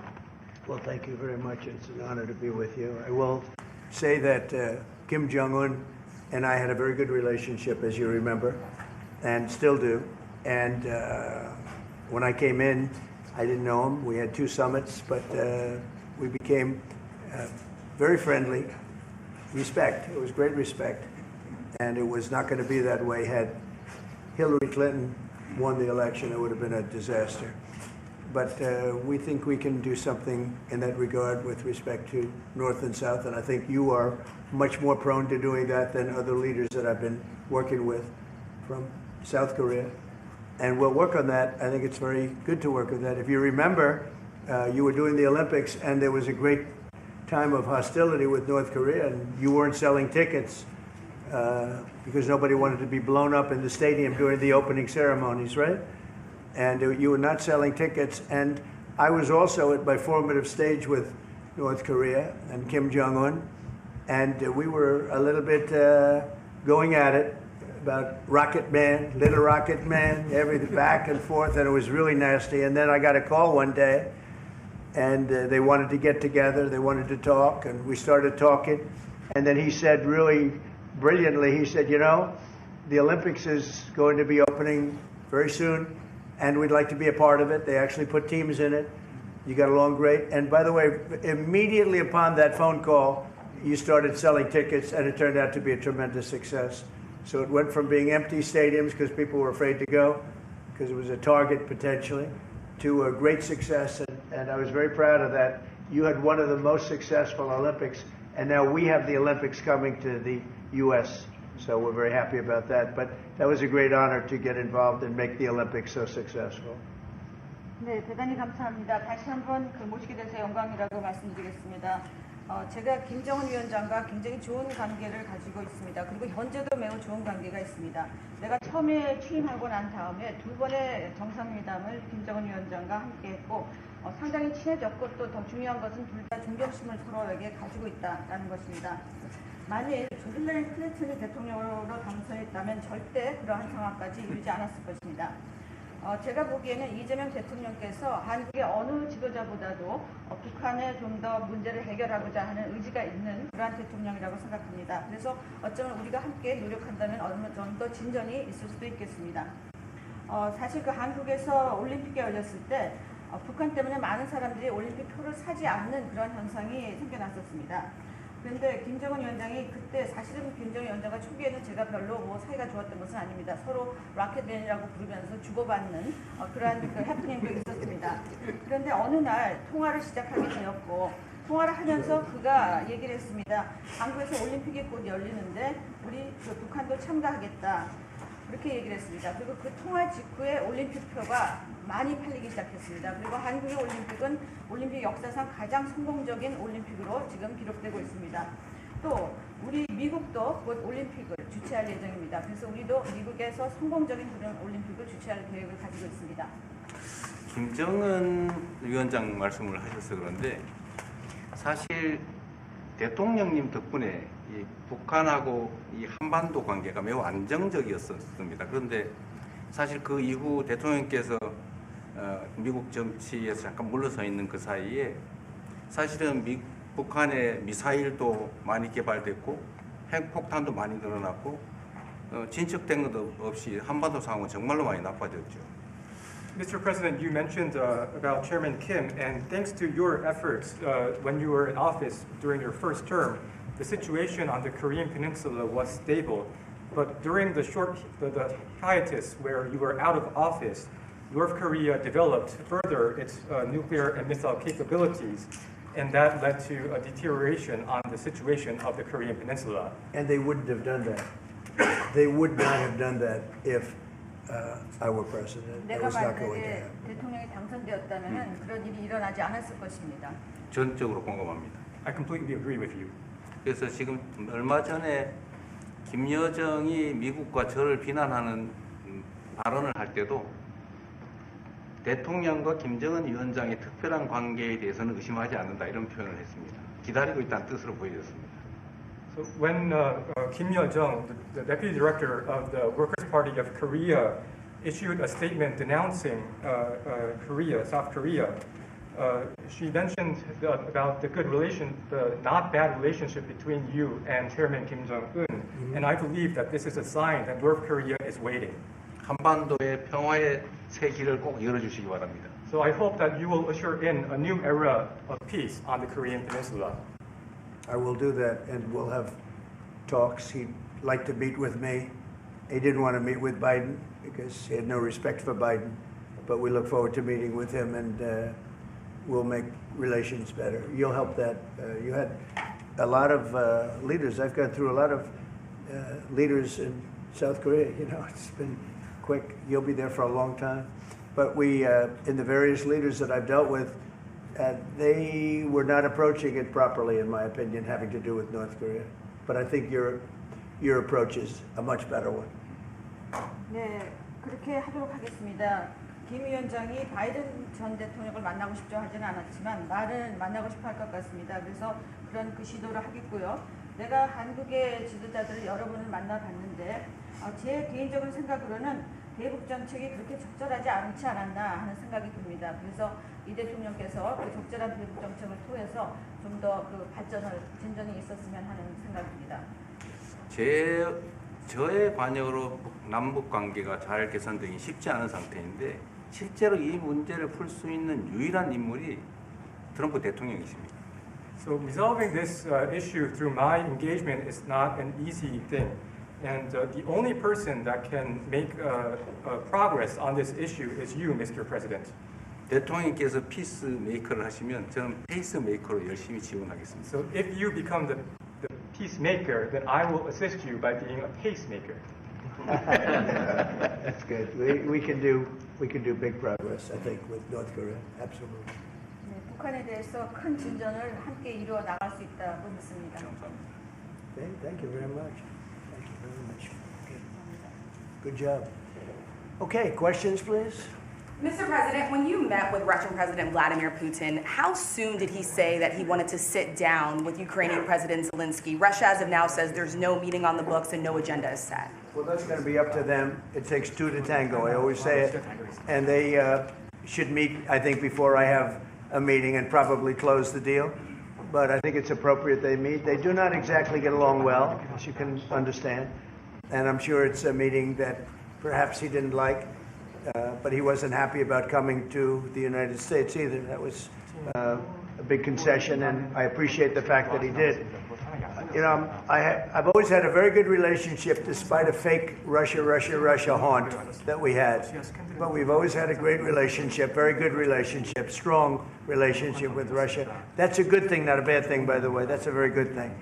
Well, thank you very much. It's an honor to be with you. I will say that Kim Jong-un and I had a very good relationship, as you remember, and still do. And when I came in, I didn't know him. We had 2 summits, but we became very friendly. Respect. It was great respect. And it was not going to be that way had Hillary Clinton won the election. It would have been a disaster. But we think we can do something in that regard with respect to North and South, and I think you are much more prone to doing that than other leaders that I've been working with from South Korea. And we'll work on that. I think it's very good to work on that. If you remember, you were doing the Olympics, and there was a great time of hostility with North Korea, and you weren't selling tickets because nobody wanted to be blown up in the stadium during the opening ceremonies, right? And you were not selling tickets. And I was also at my formative stage with North Korea and Kim Jong-un, and we were a little bit going at it about Rocket Man, Little Rocket Man, everything back and forth, and it was really nasty. And then I got a call one day, and they wanted to get together, they wanted to talk, and we started talking. And then he said really brilliantly, he said, you know, the Olympics is going to be opening very soon, and we'd like to be a part of it. They actually put teams in it. You got along great. And by the way, immediately upon that phone call, you started selling tickets, and it turned out to be a tremendous success. So it went from being empty stadiums because people were afraid to go, because it was a target potentially, to a great success. And I was very proud of that. You had one of the most successful Olympics, and now we have the Olympics coming to the U.S., so we're very happy about that. But that was a great honor to get involved and make the Olympics so successful. 네, 대단히 감사합니다. 다시 한번 모시게 돼서 영광이라고 말씀드리겠습니다. 제가 김정은 위원장과 굉장히 좋은 관계를 가지고 있습니다. 그리고 현재도 매우 좋은 관계가 있습니다. 내가 처음에 취임하고 난 다음에 2번의 정상회담을 김정은 위원장과 함께 했고 상당히 친해졌고 또 더 중요한 것은 둘 다 존경심을 서로에게 가지고 있다는 것입니다. 만일 힐러리 클린턴이 대통령으로 당선했다면 절대 그러한 상황까지 이르지 않았을 것입니다. 제가 보기에는 이재명 대통령께서 한국의 어느 지도자보다도 북한에 좀 더 문제를 해결하고자 하는 의지가 있는 그러한 대통령이라고 생각합니다. 그래서 어쩌면 우리가 함께 노력한다면 어느 정도 진전이 있을 수도 있겠습니다. 사실 그 한국에서 올림픽이 열렸을 때 북한 때문에 많은 사람들이 올림픽 표를 사지 않는 그런 현상이 생겨났었습니다. 그런데 김정은 위원장이 그때 사실은 김정은 위원장과 초기에는 제가 별로 사이가 좋았던 것은 아닙니다. 서로 라켓맨이라고 부르면서 주고받는 그러한 해프닝도 있었습니다. 그런데 어느 날 통화를 시작하게 되었고 통화를 하면서 그가 얘기를 했습니다. 한국에서 올림픽이 곧 열리는데 우리 북한도 참가하겠다. 그렇게 얘기를 했습니다. 그리고 그 통화 직후에 올림픽표가 많이 팔리기 시작했습니다. 그리고 한국의 올림픽은 올림픽 역사상 가장 성공적인 올림픽으로 지금 기록되고 있습니다. 또 우리 미국도 곧 올림픽을 주최할 예정입니다. 그래서 우리도 미국에서 성공적인 그런 올림픽을 주최할 계획을 가지고 있습니다. 김정은 위원장 말씀을 하셔서 그런데 사실 대통령님 덕분에 이 북한하고 이 한반도 관계가 매우 안정적이었습니다. 그런데 사실 그 이후 대통령께서 미국 정치에서 잠깐 물러서 있는 그 사이에 사실은 북한의 미사일도 많이 개발됐고 핵폭탄도 많이 늘어났고 진척된 것도 없이 한반도 상황은 정말로 많이 나빠졌죠. Mr. President, you mentioned about Chairman Kim, and thanks to your efforts when you were in office during your first term, the situation on the Korean Peninsula was stable. But during the hiatus where you were out of office, North Korea developed further its nuclear and missile capabilities, and that led to a deterioration on the situation of the Korean Peninsula. And they wouldn't have done that they would not have done that if I were president. That 내가 was not going to 만약에 happen. 대통령이 당선되었다면 그런 일이 일어나지 않았을 것입니다. 전적으로 공감합니다. I completely agree with you. 그래서 지금 얼마 전에 김여정이 미국과 저를 비난하는 발언을 할 때도 대통령과 김정은 위원장의 특별한 관계에 대해서는 의심하지 않는다 이런 표현을 했습니다. 기다리고 있다는 뜻으로 보여졌습니다. So when Kim Yo-jong, the deputy director of the Workers' Party of Korea, issued a statement denouncing Korea, South Korea, she mentioned about the good relation, the not bad relationship between you and Chairman Kim Jong-un, and I believe that this is a sign that North Korea is waiting. 한반도의 평화의 새 길을 꼭 열어주시기 바랍니다. So I hope that you will usher in a new era of peace on the Korean Peninsula. I will do that, and we'll have talks. He'd like to meet with me. He didn't want to meet with Biden because he had no respect for Biden, but we look forward to meeting with him, and we'll make relations better. You'll help that. You had a lot of leaders. I've gone through a lot of leaders in South Korea. You know, it's been quick. You'll be there for a long time. But we, in the various leaders that I've dealt with, they were not approaching it properly, in my opinion, having to do with North Korea. But I think your approach is a much better one. 네, 그렇게 하도록 하겠습니다. 김 위원장이 바이든 전 대통령을 만나고 싶죠 하지는 않았지만 말은 만나고 싶어 할 것 같습니다. 그래서 그런 그 시도를 하겠고요. 내가 한국의 지도자들을 여러 분을 만나봤는데 제 개인적인 생각으로는 대북 정책이 그렇게 적절하지 않지 않았나 하는 생각이 듭니다. 그래서 이 대통령께서 그 적절한 대북 정책을 통해서 좀 더 그 진전이 있었으면 하는 생각입니다. 저의 관여로 남북 관계가 잘 개선되기 쉽지 않은 상태인데 실제로 이 문제를 풀 수 있는 유일한 인물이 트럼프 대통령이십니다. So resolving this issue through my engagement is not an easy thing. And the only person that can make progress on this issue is you, Mr. President. 대통령께서 피스메이커를 하시면 저는 페이스메이커로 열심히 지원하겠습니다. So if you become the peacemaker, then I will assist you by being a pacemaker. That's good. We can do big progress, I think, with North Korea. Absolutely. 네, 북한에 대해서 큰 진전을 함께 이루어 나갈 수 있다고 믿습니다. Okay, thank you very much. Thank you very much. Good job. Okay, questions, please. Mr. President, when you met with Russian President Vladimir Putin, how soon did he say that he wanted to sit down with Ukrainian President Zelensky? Russia, as of now, says there's no meeting on the books and no agenda is set. Well, that's going to be up to them. It takes two to tango. I always say it. And they should meet, I think, before I have a meeting and probably close the deal. But I think it's appropriate they meet. They do not exactly get along well, as you can understand. And I'm sure it's a meeting that perhaps he didn't like. But he wasn't happy about coming to the United States either. That was a big concession, and I appreciate the fact that he did. You know, I've always had a very good relationship, despite a fake Russia haunt that we had. But we've always had a great relationship, very good relationship, strong relationship with Russia. That's a good thing, not a bad thing, by the way. That's a very good thing.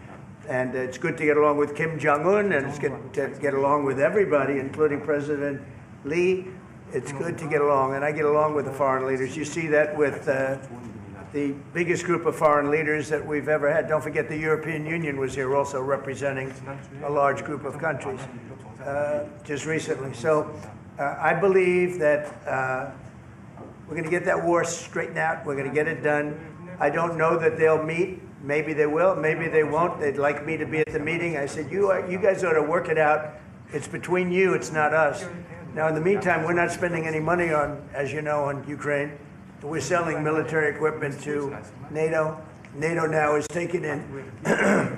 And it's good to get along with Kim Jong-un, and it's good to get along with everybody, including President Lee. It's good to get along, and I get along with the foreign leaders. You see that with the biggest group of foreign leaders that we've ever had. Don't forget the European Union was here also representing a large group of countries just recently. So I believe that we're going to get that war straightened out. We're going to get it done. I don't know that they'll meet. Maybe they will. Maybe they won't. They'd like me to be at the meeting. I said, you guys ought to work it out. It's between you. It's not us. Now, in the meantime, we're not spending any money on, as you know, on Ukraine. We're selling military equipment to NATO. NATO now is taking in,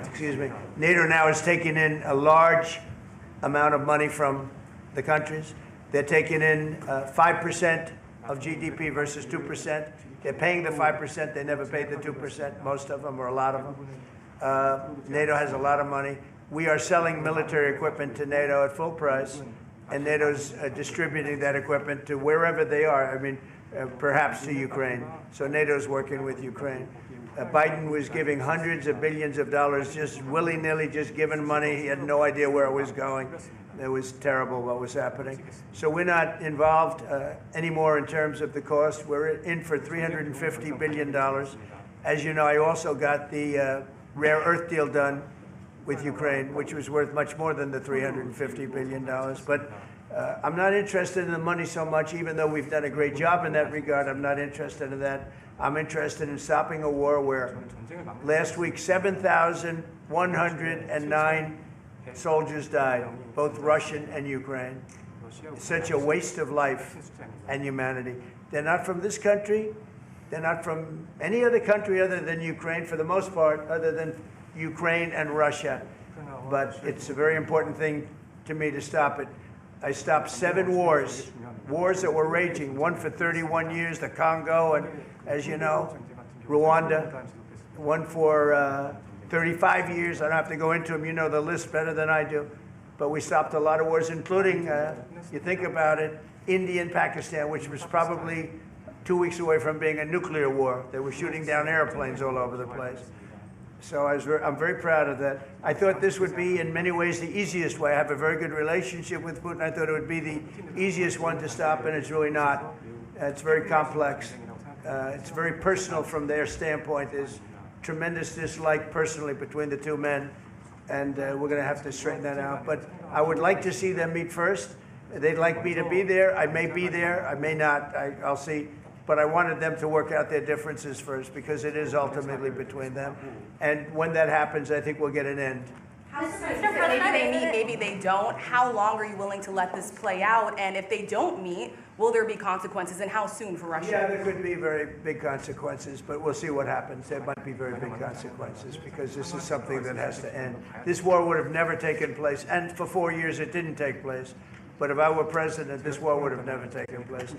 excuse me, NATO now is taking in a large amount of money from the countries. They're taking in 5% of GDP versus 2%. They're paying the 5%. They never paid the 2%, most of them, or a lot of them. NATO has a lot of money. We are selling military equipment to NATO at full price. And NATO's distributing that equipment to wherever they are, I mean, perhaps to Ukraine. So NATO's working with Ukraine. Biden was giving hundreds of billions of dollars, just willy-nilly, just giving money. He had no idea where it was going. It was terrible what was happening. So we're not involved anymore in terms of the cost. We're in for $350 billion. As you know, I also got the rare earth deal done with Ukraine, which was worth much more than the $350 billion. But I'm not interested in the money so much, even though we've done a great job in that regard. I'm not interested in that. I'm interested in stopping a war where last week 7,109 soldiers died, both Russian and Ukraine. It's such a waste of life and humanity. They're not from this country. They're not from any other country other than Ukraine, for the most part, other than Ukraine and Russia. But it's a very important thing to me to stop it. I stopped 7 wars that were raging, one for 31 years, the Congo, and as you know, Rwanda, one for 35 years. I don't have to go into them. You know the list better than I do. But we stopped a lot of wars, including, you think about it, India and Pakistan, which was probably 2 weeks away from being a nuclear war. They were shooting down airplanes all over the place. So I'm very proud of that. I thought this would be, in many ways, the easiest way. I have a very good relationship with Putin. I thought it would be the easiest one to stop, and it's really not. It's very complex. It's very personal from their standpoint. There's tremendous dislike personally between the two men, and we're going to have to straighten that out. But I would like to see them meet first. They'd like me to be there. I may be there. I may not. I'll see. But I wanted them to work out their differences first, because it is ultimately between them. And when that happens, I think we'll get an end. Maybe they meet, maybe they don't. How long are you willing to let this play out? And if they don't meet, will there be consequences, and how soon for Russia? Yeah, there could be very big consequences, but we'll see what happens. There might be very big consequences, because this is something that has to end. This war would have never taken place, and for 4 years it didn't take place. But if I were president, this war would have never taken place.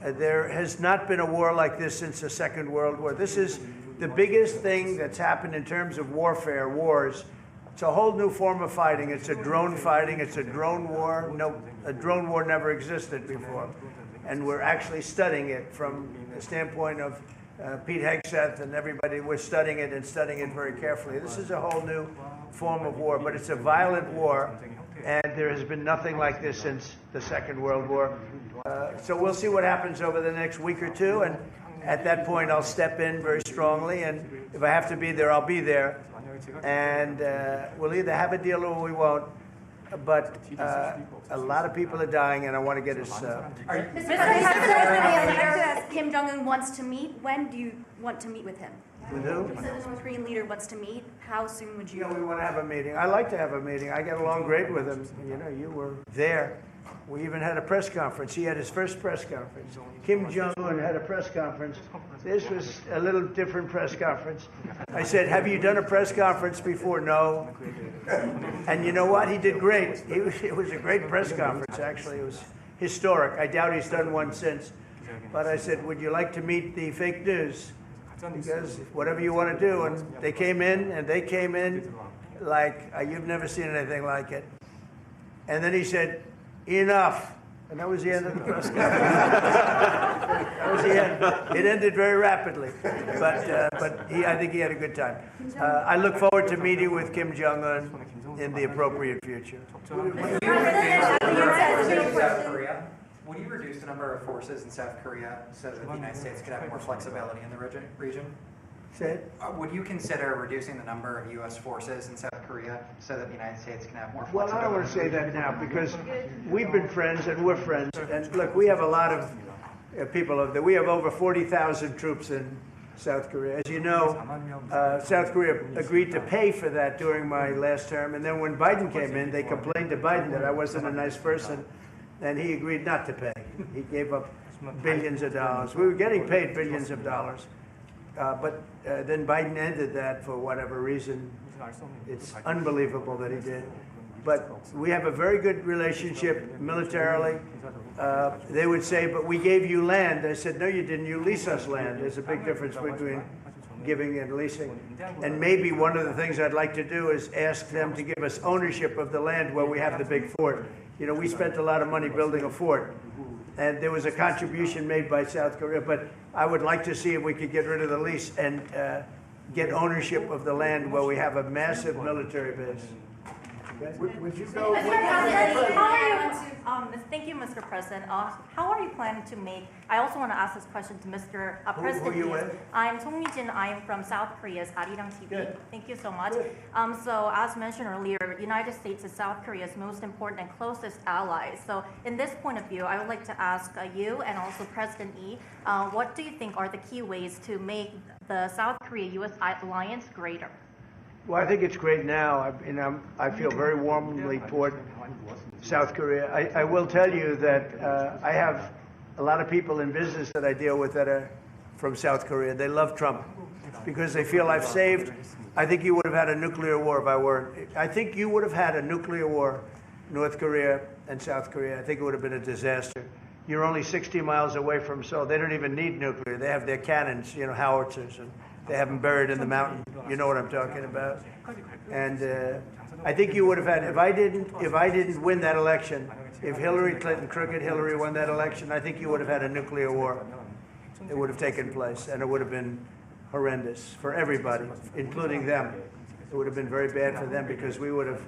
There has not been a war like this since the Second World War. This is the biggest thing that's happened in terms of warfare, wars. It's a whole new form of fighting. It's a drone fighting. It's a drone war. No, a drone war never existed before. And we're actually studying it from the standpoint of Pete Hegseth and everybody. We're studying it and studying it very carefully. This is a whole new form of war, but it's a violent war. And there has been nothing like this since the Second World War. So we'll see what happens over the next week or two. And at that point, I'll step in very strongly. And if I have to be there, I'll be there. And we'll either have a deal or we won't. But a lot of people are dying, and I want to get us... Mr. President, Kim Jong-un wants to meet. When do you want to meet with him? With who? You said the North Korean leader wants to meet. How soon would you? You know, we want to have a meeting. I like to have a meeting. I get along great with him. You know, you were there. We even had a press conference. He had his first press conference. Kim Jong-un had a press conference. This was a little different press conference. I said, have you done a press conference before? No. And you know what? He did great. It was a great press conference, actually. It was historic. I doubt he's done one since. But I said, would you like to meet the fake news? Because whatever you want to do. And they came in like, you've never seen anything like it. And then he said, enough. And that was the end of the press conference. That was the end. It ended very rapidly. But I think he had a good time. I look forward to meeting with Kim Jong-un in the appropriate future. Would you reduce the number of forces in South Korea so that the United States could have more flexibility in the region? Say it. Would you consider reducing the number of U.S. forces in South Korea so that the United States can have more flexibility? Well, I don't want to say that now, because we've been friends and we're friends. And look, we have a lot of people over there. We have over 40,000 troops in South Korea. As you know, South Korea agreed to pay for that during my last term. And then when Biden came in, they complained to Biden that I wasn't a nice person. And he agreed not to pay. He gave up billions of dollars. We were getting paid billions of dollars. But then Biden ended that for whatever reason. It's unbelievable that he did. But we have a very good relationship militarily. They would say, but we gave you land. I said, no, you didn't. You lease us land. There's a big difference between giving and leasing. And maybe one of the things I'd like to do is ask them to give us ownership of the land where we have the big fort. You know, we spent a lot of money building a fort, and there was a contribution made by South Korea, but I would like to see if we could get rid of the lease and get ownership of the land where we have a massive military base. Would you go? Mr. President, how are you? Thank you, Mr. President. How are you planning to make? I also want to ask this question to Mr. President. Who are you with? I'm Song Mi-jin. I'm from South Korea's Arirang TV. Good. Thank you so much. Good. So as mentioned earlier, the United States is South Korea's most important and closest ally. So in this point of view, I would like to ask you and also President Lee, what do you think are the key ways to make the South Korea-U.S. alliance greater? Well, I think it's great now. I feel very warmly toward South Korea. I will tell you that I have a lot of people in business that I deal with that are from South Korea. They love Trump because they feel I've saved. I think you would have had a nuclear war if I weren't. I think you would have had a nuclear war, North Korea and South Korea. I think it would have been a disaster. You're only 60 miles away from Seoul. They don't even need nuclear. They have their cannons, howitzers, and they have them buried in the mountain. You know what I'm talking about. And I think you would have had, if I didn't win that election, if Hillary Clinton, crooked Hillary, won that election, I think you would have had a nuclear war. It would have taken place, and it would have been horrendous for everybody, including them. It would have been very bad for them because we would have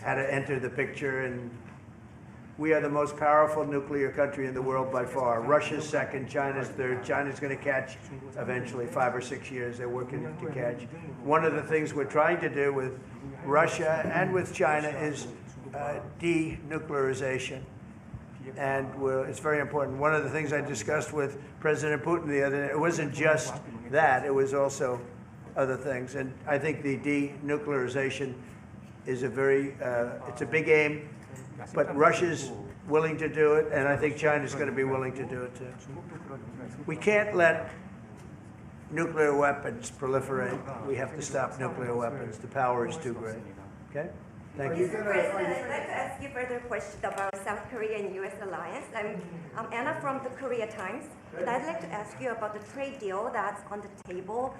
had to enter the picture, and we are the most powerful nuclear country in the world by far. Russia's second, China's third. China's going to catch eventually, 5 or 6 years. They're working to catch. One of the things we're trying to do with Russia and with China is denuclearization. And it's very important. One of the things I discussed with President Putin the other day, it wasn't just that, it was also other things. And I think the denuclearization is it's a big aim. But Russia's willing to do it, and I think China's going to be willing to do it too. We can't let nuclear weapons proliferate. We have to stop nuclear weapons. The power is too great. Okay? Thank you. Mr. President, I'd like to ask you further question about South Korea and U.S. alliance. I'm Anna from the Korea Times, and I'd like to ask you about the trade deal that's on the table.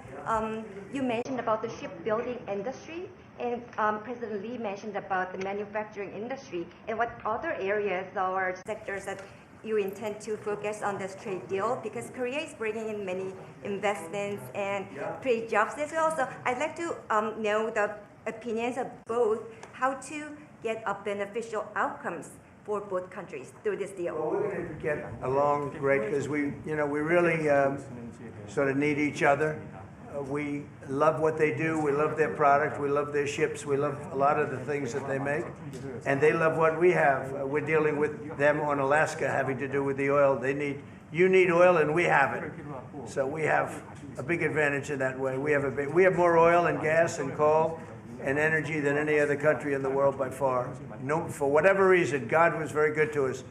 You mentioned about the shipbuilding industry, and President Lee mentioned about the manufacturing industry. And what other areas or sectors that you intend to focus on this trade deal? Because Korea is bringing in many investments and create jobs as well. So I'd like to know the opinions of both, how to get a beneficial outcomes for both countries through this deal. Well, we're going to get along great because we really sort of need each other. We love what they do. We love their product. We love their ships. We love a lot of the things that they make. And they love what we have. We're dealing with them on Alaska having to do with the oil. You need oil and we have it. So we have a big advantage in that way. We have more oil and gas and coal and energy than any other country in the world by far. No, for whatever reason, God was very good to us.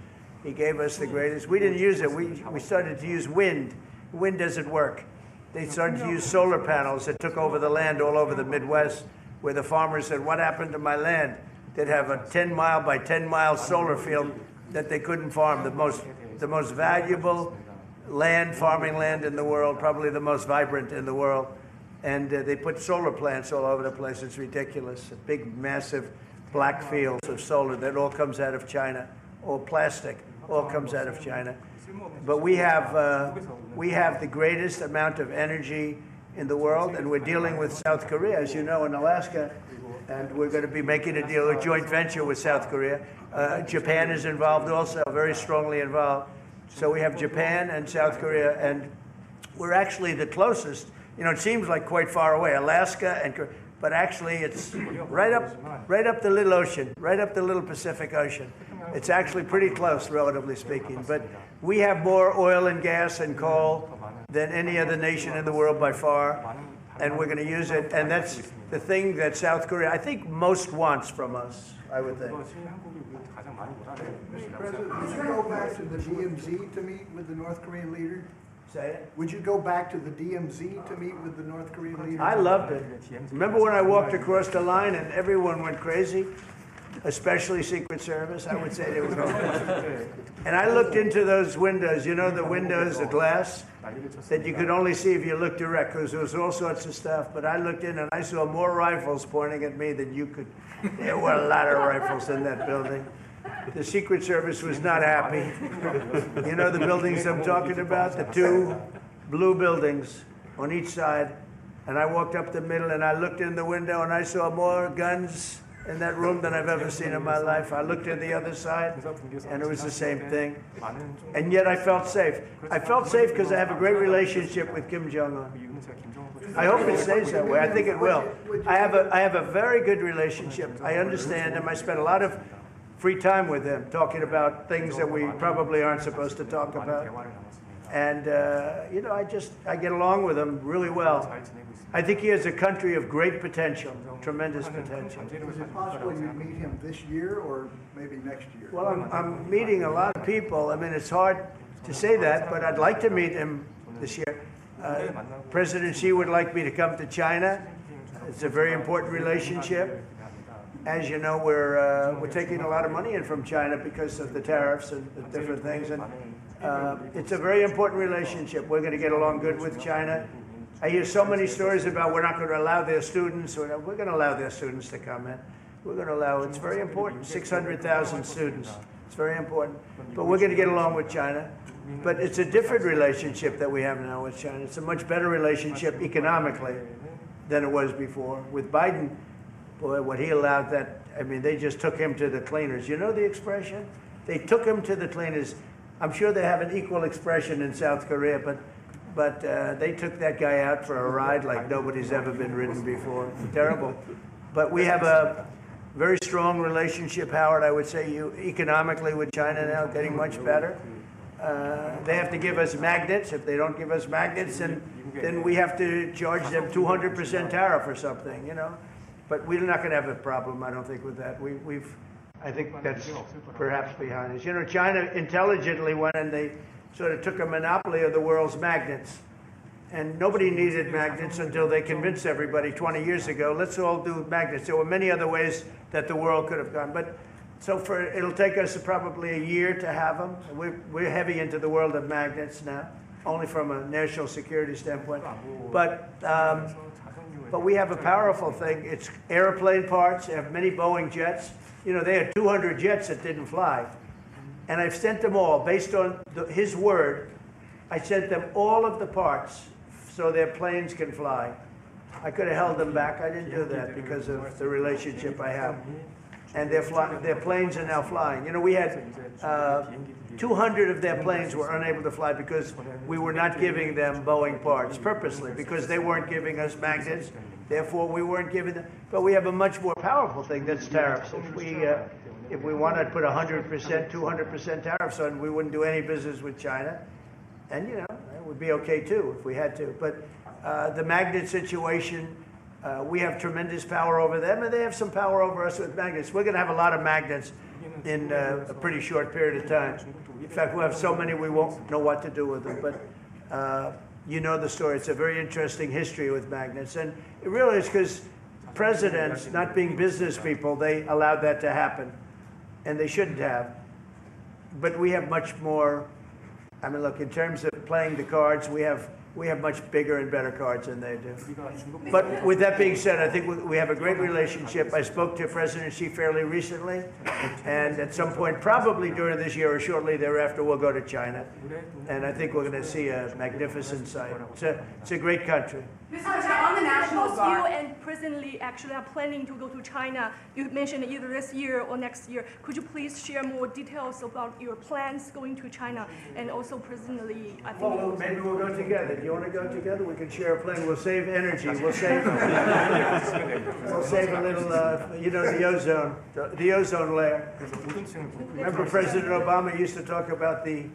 He gave us the greatest. We didn't use it. We started to use wind. Wind doesn't work. They started to use solar panels that took over the land all over the Midwest, where the farmers said, what happened to my land? They'd have a 10-mile by 10-mile solar field that they couldn't farm. The most valuable farming land in the world, probably the most vibrant in the world. And they put solar plants all over the place. It's ridiculous. Big, massive black fields of solar that all comes out of China, or plastic, all comes out of China. But we have the greatest amount of energy in the world, and we're dealing with South Korea, as you know, in Alaska, and we're going to be making a deal, a joint venture with South Korea. Japan is involved also, very strongly involved. So we have Japan and South Korea, and we're actually the closest. It seems like quite far away, Alaska, but actually it's right up the little ocean, right up the little Pacific Ocean. It's actually pretty close, relatively speaking. But we have more oil and gas and coal than any other nation in the world by far, and we're going to use it. And that's the thing that South Korea, I think, most wants from us, I would think. Mr. President, would you go back to the DMZ to meet with the North Korean leader? Say it? Would you go back to the DMZ to meet with the North Korean leader? I loved it. Remember when I walked across the line and everyone went crazy? Especially Secret Service, I would say they were going. And I looked into those windows, the windows, the glass, that you could only see if you looked direct, because there was all sorts of stuff. But I looked in and I saw more rifles pointing at me than you could. There were a lot of rifles in that building. The Secret Service was not happy. You know the buildings I'm talking about? The two blue buildings on each side. And I walked up the middle and I looked in the window and I saw more guns in that room than I've ever seen in my life. I looked at the other side, and it was the same thing. And yet I felt safe. I felt safe because I have a great relationship with Kim Jong-un. I hope it stays that way. I think it will. I have a very good relationship. I understand him. I spent a lot of free time with him, talking about things that we probably aren't supposed to talk about. And, you know, I get along with him really well. I think he has a country of great potential, tremendous potential. Is it possible you meet him this year or maybe next year? Well, I'm meeting a lot of people. I mean, it's hard to say that, but I'd like to meet him this year. President Xi would like me to come to China. It's a very important relationship. As you know, we're taking a lot of money in from China because of the tariffs and the different things. And it's a very important relationship. We're going to get along good with China. I hear so many stories about we're not going to allow their students. We're going to allow their students to come in. We're going to allow, it's very important, 600,000 students. It's very important. But we're going to get along with China. But it's a different relationship that we have now with China. It's a much better relationship economically than it was before. With Biden, boy, what he allowed that, I mean, they just took him to the cleaners. You know the expression? They took him to the cleaners. I'm sure they have an equal expression in South Korea, but they took that guy out for a ride like nobody's ever been ridden before. Terrible. But we have a very strong relationship, Howard, I would say, economically with China now, getting much better. They have to give us magnets. If they don't give us magnets, then we have to charge them 200% tariff or something, you know. But we're not going to have a problem, I don't think, with that. I think that's perhaps behind us. You know, China intelligently went and they sort of took a monopoly of the world's magnets. And nobody needed magnets until they convinced everybody 20 years ago, let's all do magnets. There were many other ways that the world could have gone. But so it'll take us probably a year to have them. We're heavy into the world of magnets now, only from a national security standpoint. But we have a powerful thing. It's airplane parts. They have many Boeing jets. You know, they had 200 jets that didn't fly. And I've sent them all, based on his word, I sent them all of the parts so their planes can fly. I could have held them back. I didn't do that because of the relationship I have. And their planes are now flying. You know, we had 200 of their planes were unable to fly because we were not giving them Boeing parts purposely, because they weren't giving us magnets. Therefore, we weren't giving them. But we have a much more powerful thing, that's tariffs. If we wanted to put 100%, 200% tariffs on, we wouldn't do any business with China. And, you know, it would be okay, too, if we had to. But the magnet situation, we have tremendous power over them, and they have some power over us with magnets. We're going to have a lot of magnets in a pretty short period of time. In fact, we'll have so many we won't know what to do with them. But you know the story. It's a very interesting history with magnets. And it really is because presidents, not being business people, they allowed that to happen. And they shouldn't have. But we have much more. I mean, look, in terms of playing the cards, we have much bigger and better cards than they do. But with that being said, I think we have a great relationship. I spoke to President Xi fairly recently, and at some point, probably during this year or shortly thereafter, we'll go to China. And I think we're going to see a magnificent sight. It's a great country. On the National Guard, you and President Lee actually are planning to go to China. You mentioned either this year or next year. Could you please share more details about your plans going to China? And also President Lee, I think. Well, maybe we'll go together. Do you want to go together? We can share a plane. We'll save energy. We'll save a little, you know, the ozone layer. Remember President Obama used to talk about the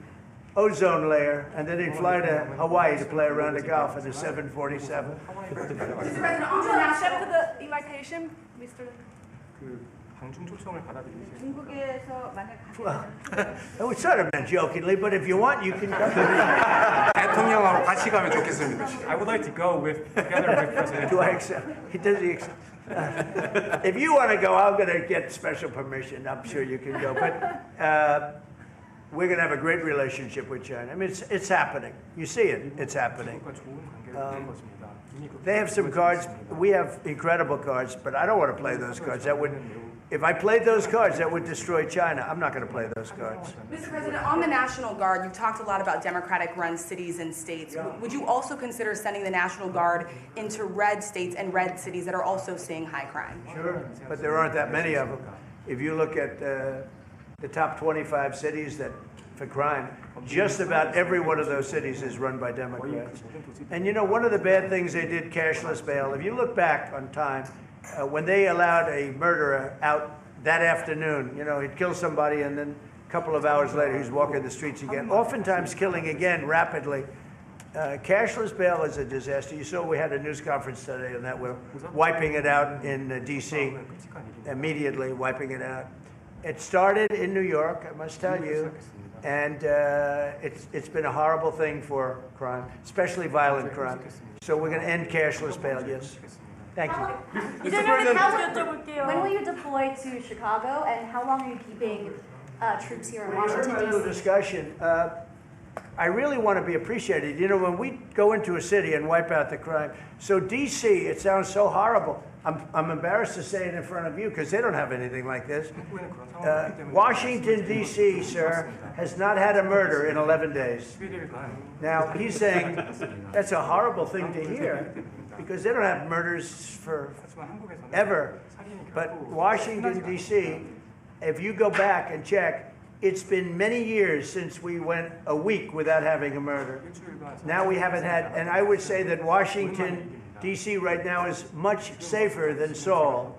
ozone layer, and then he'd fly to Hawaii to play around the Gulf in a 747. Mr. President, would you accept the invitation, Mr. 중국에서 만약 Well, it was sort of meant jokingly, but if you want, you can go. 대통령하고 같이 가면 좋겠습니다. I would like to go together with President. Do I accept? Does he accept? If you want to go, I'm going to get special permission. I'm sure you can go. But we're going to have a great relationship with China. I mean, it's happening. You see it. It's happening. They have some cards. We have incredible cards, but I don't want to play those cards. That would if I played those cards, that would destroy China. I'm not going to play those cards. Mr. President, on the National Guard, you've talked a lot about Democratic-run cities and states. Would you also consider sending the National Guard into red states and red cities that are also seeing high crime? Sure, but there aren't that many of them. If you look at the top 25 cities that for crime, just about every one of those cities is run by Democrats. And you know, one of the bad things they did, cashless bail, if you look back on time, when they allowed a murderer out that afternoon, you know, he'd kill somebody and then a couple of hours later he's walking the streets again, oftentimes killing again rapidly. Cashless bail is a disaster. You saw we had a news conference today on that. We're wiping it out in DC, immediately wiping it out. It started in New York, I must tell you, and it's been a horrible thing for crime, especially violent crime. So we're going to end cashless bail, yes. Thank you. When will you deploy to Chicago, and how long are you keeping troops here in Washington, A little D.C.? discussion. I really want to be appreciated. You know, when we go into a city and wipe out the crime, so D.C., it sounds so horrible. I'm embarrassed to say it in front of you because they don't have anything like this. Washington, D.C., sir, has not had a murder in 11 days. Now, he's saying that's a horrible thing to hear because they don't have murders for ever. But Washington, D.C., if you go back and check, it's been many years since we went a week without having a murder. Now we haven't had, and I would say that Washington, D.C. right now is much safer than Seoul.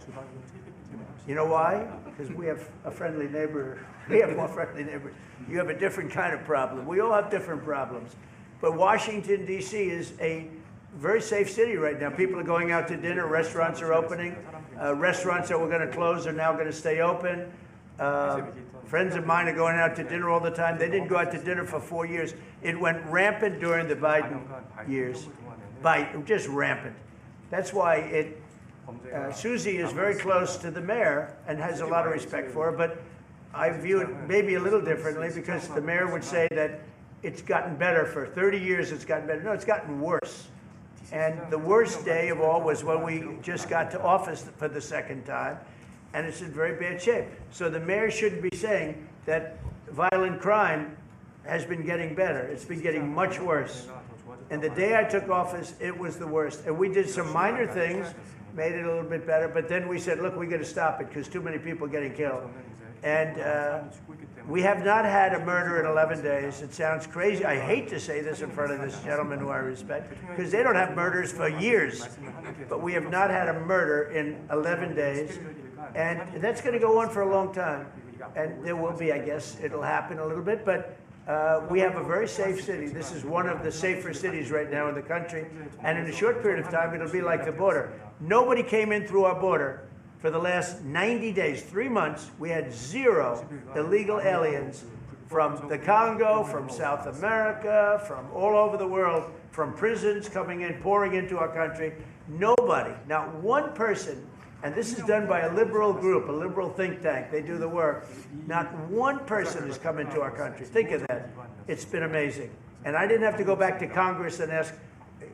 You know why? Because we have a friendly neighbor. We have more friendly neighbors. You have a different kind of problem. We all have different problems. But Washington, D.C. is a very safe city right now. People are going out to dinner. Restaurants are opening. Restaurants that were going to close are now going to stay open. Friends of mine are going out to dinner all the time. They didn't go out to dinner for 4 years. It went rampant during the Biden years. Just rampant. That's why Susie is very close to the mayor and has a lot of respect for her, but I view it maybe a little differently because the mayor would say that it's gotten better for 30 years, it's gotten better. No, it's gotten worse. And the worst day of all was when we just got to office for the second time, and it's in very bad shape. So the mayor shouldn't be saying that violent crime has been getting better. It's been getting much worse. And the day I took office, it was the worst. And we did some minor things, made it a little bit better, but then we said, look, we got to stop it because too many people are getting killed. And we have not had a murder in 11 days. It sounds crazy. I hate to say this in front of this gentleman who I respect, because they don't have murders for years. But we have not had a murder in 11 days. And that's going to go on for a long time. And there will be, I guess, it'll happen a little bit, but we have a very safe city. This is one of the safer cities right now in the country. And in a short period of time, it'll be like the border. Nobody came in through our border for the last 90 days, 3 months. We had 0 illegal aliens from the Congo, from South America, from all over the world, from prisons coming in, pouring into our country. Nobody, not one person. And this is done by a liberal group, a liberal think tank. They do the work. Not one person has come into our country. Think of that. It's been amazing. And I didn't have to go back to Congress and ask.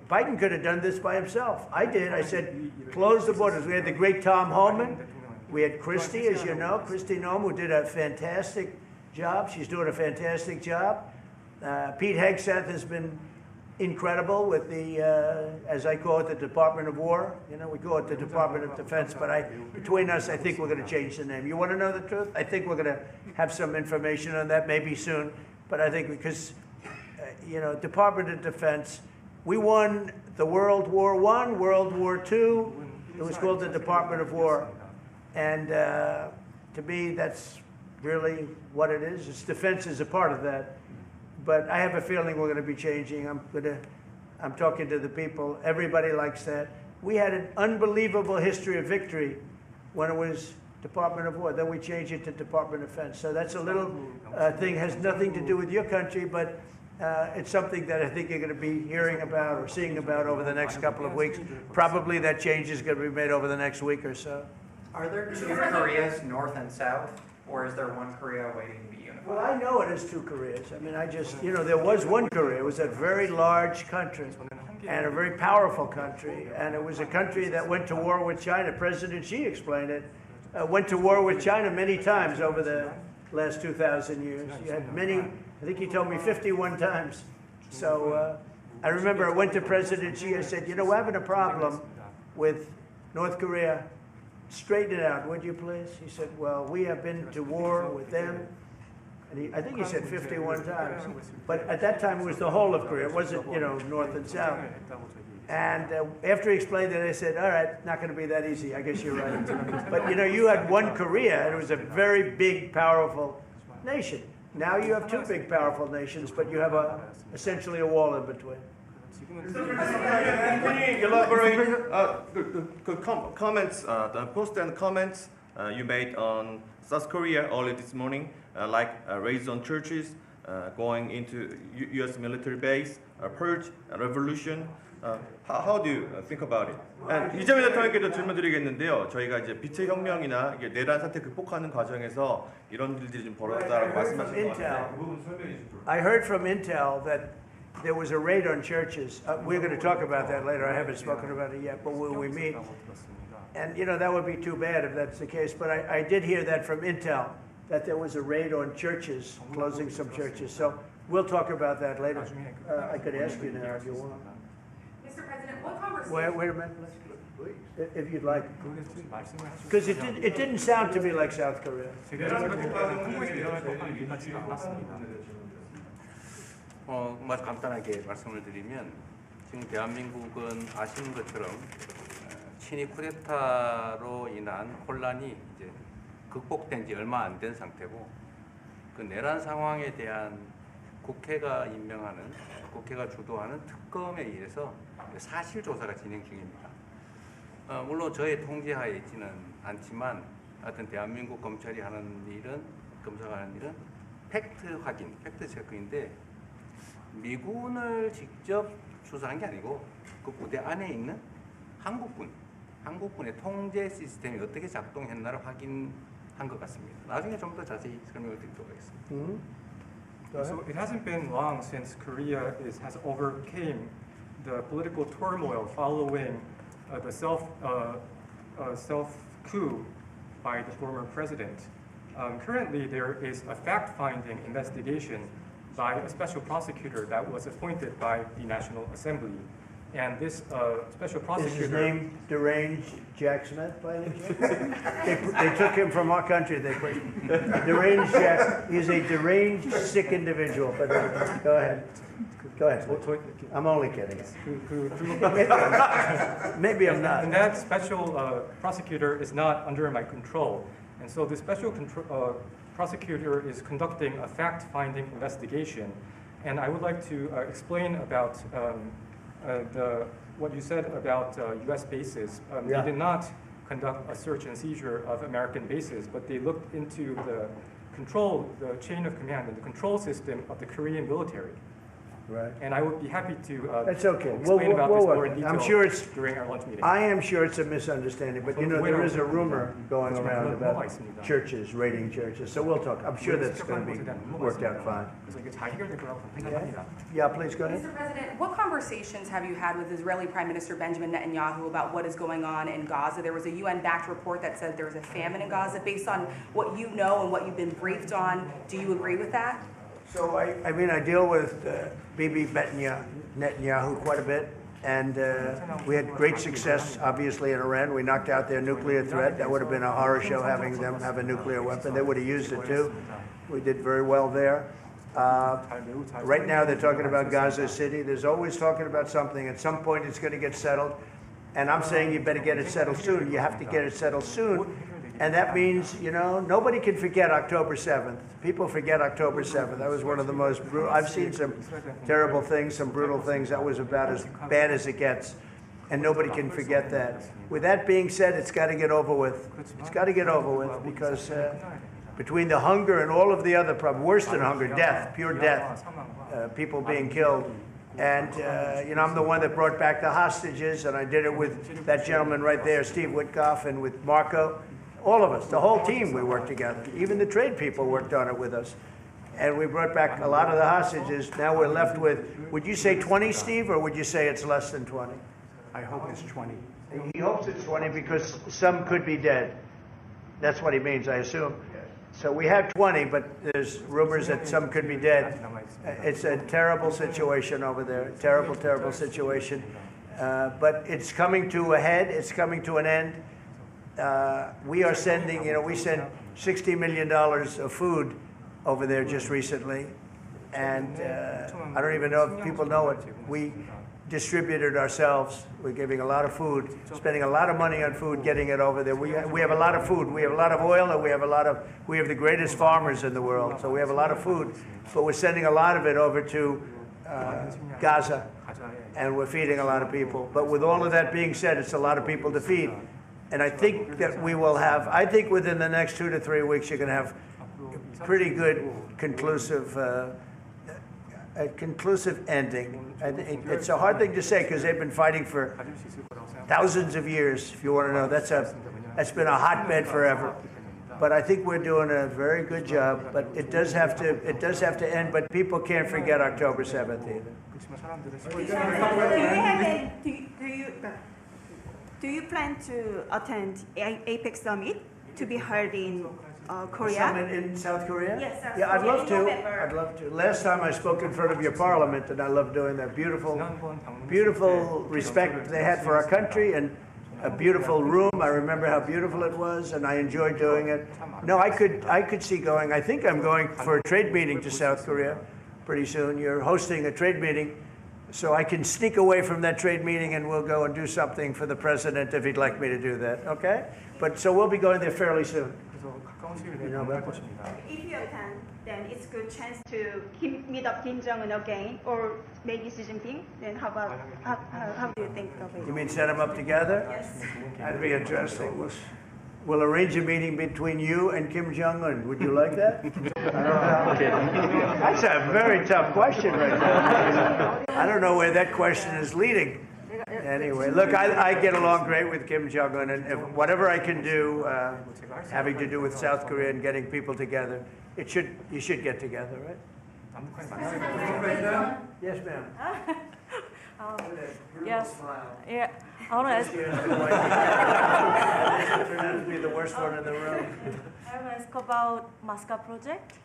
Biden could have done this by himself. I did. I said, close the borders. We had the great Tom Homan. We had Christie, as you know, Christie Noem, who did a fantastic job. She's doing a fantastic job. Pete Hegseth has been incredible with the, as I call it, the Department of War. You know, we call it the Department of Defense, but between us, I think we're going to change the name. You want to know the truth? I think we're going to have some information on that maybe soon, but I think because, you know, Department of Defense, we won the World War I, World War II. It was called the Department of War. And to me, that's really what it is. Its defense is a part of that. But I have a feeling we're going to be changing. I'm talking to the people. Everybody likes that. We had an unbelievable history of victory when it was Department of War. Then we changed it to Department of Defense. So that's a little thing, has nothing to do with your country, but it's something that I think you're going to be hearing about or seeing about over the next couple of weeks. Probably that change is going to be made over the next week or so. Are there 2 Koreas, North and South, or is there one Korea waiting to be unified? Well, I know it is 2 Koreas. I mean, you know, there was one Korea. It was a very large country and a very powerful country. And it was a country that went to war with China. President Xi explained it went to war with China many times over the last 2,000 years. You had many, I think he told me 51 times. So I remember I went to President Xi, I said, you know, we're having a problem with North Korea. Straighten it out, would you please? He said, well, we have been to war with them. And I think he said 51 times. But at that time, it was the whole of Korea. It wasn't, you know, North and South. And after he explained it, I said, all right, not going to be that easy. I guess you're right. But, you know, you had one Korea, and it was a very big, powerful nation. Now you have two big, powerful nations, but you have essentially a wall in between. Can you elaborate comments, the post and comments you made on South Korea early this morning, like raids on churches, going into U.S. military base, purge, revolution. How do you think about it? And 이재명 대통령께도 질문드리겠는데요. 저희가 이제 빛의 혁명이나 이게 내란 사태 극복하는 과정에서 이런 일들이 좀 벌어졌다라고 말씀하신 것 같은데 그 부분 설명해 주시죠. I heard from Intel that there was a raid on churches. We're going to talk about that later. I haven't spoken about it yet, but when we meet, and you know that would be too bad if that's the case. But I did hear that from Intel that there was a raid on churches, closing some churches. So we'll talk about that later. I could ask you now if you want. Mr. President, what conversation? Wait a minute, if you'd like, because it didn't sound to me like South Korea. 간단하게 말씀을 드리면 지금 대한민국은 아시는 것처럼 친위 쿠데타로 인한 혼란이 이제 극복된 지 얼마 안 된 상태고 그 내란 상황에 대한 국회가 임명하는 국회가 주도하는 특검에 의해서 사실 조사가 진행 중입니다. 물론 저의 통제하에 있지는 않지만 하여튼 대한민국 검찰이 하는 일은 검사가 하는 일은 팩트 확인, 팩트 체크인데 미군을 직접 수사한 게 아니고 그 부대 안에 있는 한국군의 통제 시스템이 어떻게 작동했나를 확인한 것 같습니다. 나중에 좀 더 자세히 설명을 드리도록 하겠습니다. So it hasn't been long since Korea has overcame the political turmoil following the self-coup by the former president. Currently, there is a fact-finding investigation by a special prosecutor that was appointed by the National Assembly. And this special prosecutor... Is his name Deranged Jack Smith, by any chance? They took him from our country. They put Deranged Jack. He's a deranged, sick individual. But go ahead. Go ahead. I'm only kidding. Maybe I'm not. And that special prosecutor is not under my control. And so the special prosecutor is conducting a fact-finding investigation. And I would like to explain about what you said about U.S. bases. They did not conduct a search and seizure of American bases, but they looked into the chain of command and the control system of the Korean military. Right. And I would be happy to That's okay. explain about this more in detail I'm sure during our lunch meeting. I am sure it's a misunderstanding, but you know, there is a rumor going around about churches, raiding churches, so we'll talk. I'm sure that's going to be worked out fine. Yeah, please go ahead. Mr. President, what conversations have you had with Israeli Prime Minister Benjamin Netanyahu about what is going on in Gaza? There was a UN-backed report that said there was a famine in Gaza. Based on what you know and what you've been briefed on, do you agree with that? So I mean, I deal with Bibi Netanyahu quite a bit, and we had great success, obviously, in Iran. We knocked out their nuclear threat. That would have been a horror show having them have a nuclear weapon. They would have used it too. We did very well there. Right now, they're talking about Gaza City. There's always talking about something. At some point, it's going to get settled, and I'm saying you better get it settled soon. You have to get it settled soon. And that means, you know, nobody can forget October 7th. People forget October 7th. That was one of the most brutal. I've seen some terrible things, some brutal things. That was about as bad as it gets. And nobody can forget that. With that being said, it's got to get over with. It's got to get over with because between the hunger and all of the other problems, worse than hunger, death, pure death, people being killed. And, you know, I'm the one that brought back the hostages, and I did it with that gentleman right there, Steve Witkoff, and with Marco. All of us, the whole team, we worked together. Even the trade people worked on it with us. And we brought back a lot of the hostages. Now we're left with, would you say 20, Steve, or would you say it's less than 20? I hope it's 20. He hopes it's 20 because some could be dead. That's what he means, I assume. So we have 20, but there's rumors that some could be dead. It's a terrible situation over there. Terrible, terrible situation. But it's coming to a head. It's coming to an end. We are sending, we sent $60 million of food over there just recently. And I don't even know if people know it. We distributed ourselves. We're giving a lot of food, spending a lot of money on food, getting it over there. We have a lot of food. We have a lot of oil, and we have the greatest farmers in the world. So we have a lot of food, but we're sending a lot of it over to Gaza, and we're feeding a lot of people. But with all of that being said, it's a lot of people to feed. And I think that we will have, I think within the next 2 to 3 weeks, you're going to have pretty good conclusive a conclusive ending. It's a hard thing to say because they've been fighting for thousands of years. If you want to know, that's been a hotbed forever. But I think we're doing a very good job. But it does have to end. But people can't forget October 7th either. Do you plan to attend APEC summit to be held in Korea? Summit in South Korea? Yes, South yeah, I'd Korea love to. I'd love to. Last time I spoke in front of your parliament, and I love doing that. Beautiful respect they had for our country, and a beautiful room. I remember how beautiful it was, and I enjoyed doing it. No, I could see going. I think I'm going for a trade meeting to South Korea pretty soon. You're hosting a trade meeting, so I can sneak away from that trade meeting, and we'll go and do something for the president if he'd like me to do that. Okay? But so we'll be going there fairly soon. You know about that? If you attend, then it's a good chance to meet up Kim Jong-un again, or maybe Xi Jinping. Then how do you think of it? You mean set them up together? Yes. That'd be interesting. We'll arrange a meeting between you and Kim Jong-un. Would you like that? That's a very tough question right now. I don't know where that question is leading. Anyway, look, I get along great with Kim Jong-un, and if whatever I can do having to do with South Korea and getting people together, you should get together, right? Yes, ma'am. Yes. Yeah. I want to ask. This turned out to be the worst one in the room. I want to ask about Masca project.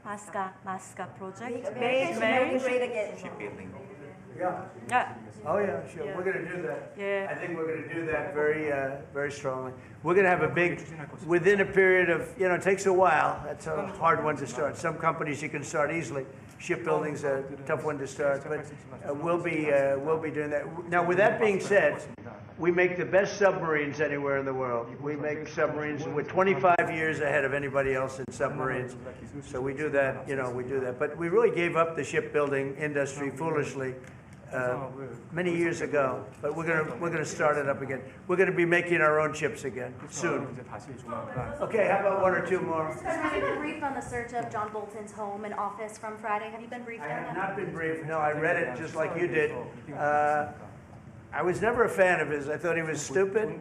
Masca project. Very great again. Yeah. Oh yeah, sure. Yeah. We're going to do that. Yeah. I think we're going to do that very strongly. We're going to have a big, within a period of, it takes a while. That's a hard one to start. Some companies you can start easily. Shipbuilding's a tough one to start, but we'll be doing that. Now, with that being said, we make the best submarines anywhere in the world. We make submarines. We're 25 years ahead of anybody else in submarines. So we do that. We do that. But we really gave up the shipbuilding industry foolishly. Many years ago, but we're gonna start it up again. We're gonna be making our own chips again soon. Okay, how about one or two more? Have you been briefed on the search of John Bolton's home and office from Friday? Have you been briefed on that? I have not been briefed. No, I read it just like you did. I was never a fan of his. I thought he was stupid.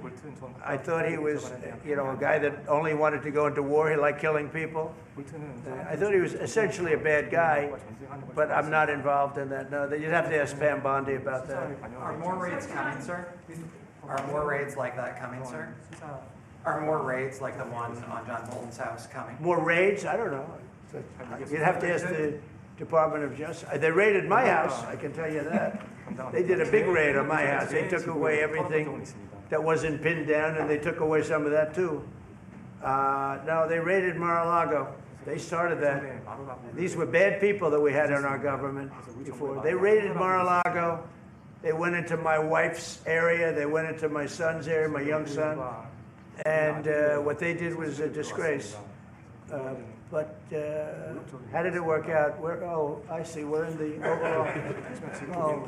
I thought he was, a guy that only wanted to go into war. He liked killing people. I thought he was essentially a bad guy, but I'm not involved in that. No, you'd have to ask Pam Bondi about that. Are more raids coming, sir? Are more raids like that coming, sir? Are more raids like the one on John Bolton's house coming? More raids? I don't know. You'd have to ask the Department of Justice. They raided my house, I can tell you that. They did a big raid on my house. They took away everything that wasn't pinned down, and they took away some of that too. No, they raided Mar-a-Lago. They started that. These were bad people that we had in our government before. They raided Mar-a-Lago. They went into my wife's area. They went into my son's area, my young son. And what they did was a disgrace. But how did it work out? I see. We're in the overall.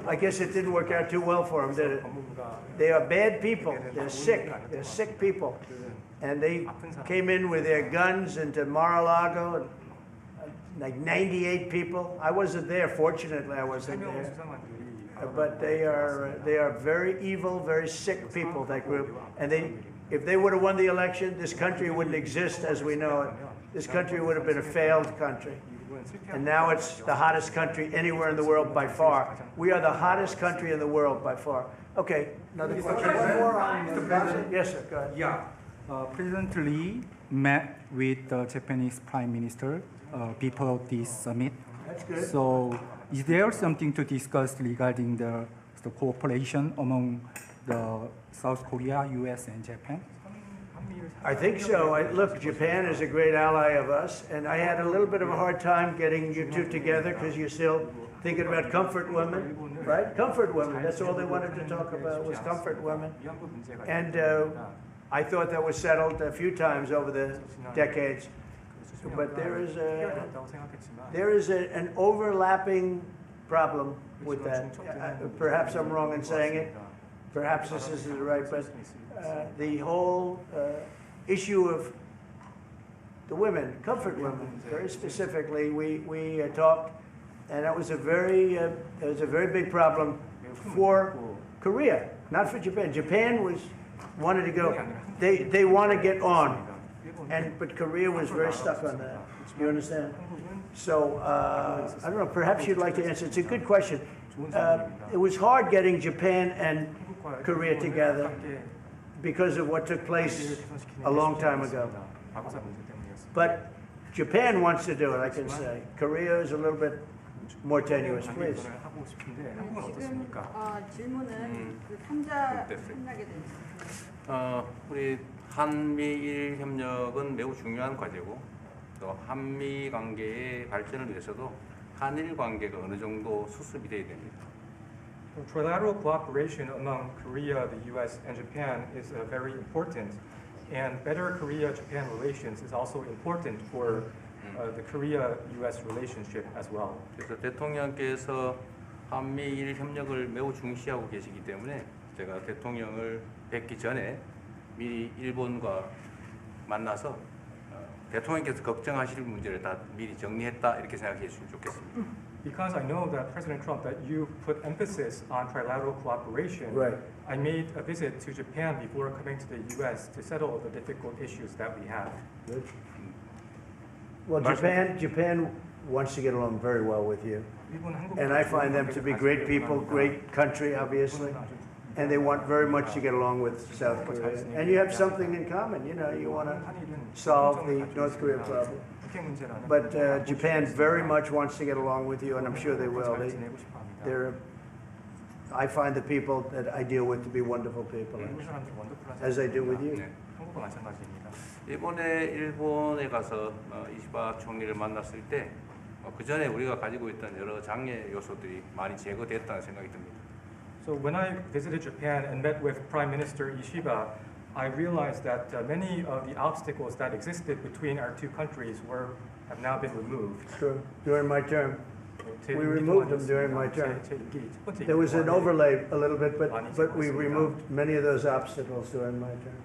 I guess it didn't work out too well for them, did it? They are bad people. They're sick. They're sick people. And they came in with their guns into Mar-a-Lago, like 98 people. I wasn't there. Fortunately, I wasn't there. But they are very evil, very sick people, that group. And if they would have won the election, this country wouldn't exist as we know it. This country would have been a failed country. And now it's the hottest country anywhere in the world by far. We are the hottest country in the world by far. Okay, another question. One more on the Yes, sir, go ahead. Yeah. President Lee met with the Japanese Prime Minister before this summit. That's good. So is there something to discuss regarding the cooperation among the South Korea, US, and Japan? I think so. Look, Japan is a great ally of us, and I had a little bit of a hard time getting you two together because you're still thinking about comfort women, right? Comfort women. That's all they wanted to talk about was comfort women. And I thought that was settled a few times over the decades. But there is an overlapping problem with that. Perhaps I'm wrong in saying it. Perhaps this isn't right, but the whole issue of the women, comfort women, very specifically, we talked, and that was a very big problem for Korea, not for Japan. Japan wanted to go. They want to get on, but Korea was very stuck on that. You understand? So I don't know. Perhaps you'd like to answer. It's a good question. It was hard getting Japan and Korea together because of what took place a long time ago. But Japan wants to do it, I can say. Korea is a little bit more tenuous, please. 지금 질문은 그 3자 협력에 대해서. 우리 한미일 협력은 매우 중요한 과제고 또 한미 관계의 발전을 위해서도 한일 관계가 어느 정도 수습이 돼야 됩니다. Trilateral cooperation among Korea, the U.S., and Japan is very important, and better Korea-Japan relations is also important for the Korea-U.S. relationship as well. 그래서 대통령께서 한미일 협력을 매우 중시하고 계시기 때문에 제가 대통령을 뵙기 전에 미리 일본과 만나서 대통령께서 걱정하실 문제를 다 미리 정리했다 이렇게 생각해 주시면 좋겠습니다. Because I know that President Trump, that you put emphasis on trilateral cooperation, Right. I made a visit to Japan before coming to the U.S. to settle the difficult issues that we have. Good. Well, Japan wants to get along very well with you, and I find them to be great people, great country, obviously, and they want very much to get along with South Korea. And you have something in common. You know, you want to solve the North Korea problem. But Japan very much wants to get along with you, and I'm sure they will. I find the people that I deal with to be wonderful people, as I do with you. 이번에 일본에 가서 이시바 총리를 만났을 때 그 전에 우리가 가지고 있던 여러 장애 요소들이 많이 제거됐다는 생각이 듭니다. So when I visited Japan and met with Prime Minister Ishiba, I realized that many of the obstacles that existed between our two countries have now been removed. True. During my term, we removed them during my term. There was an overlay a little bit, but we removed many of those obstacles during my term.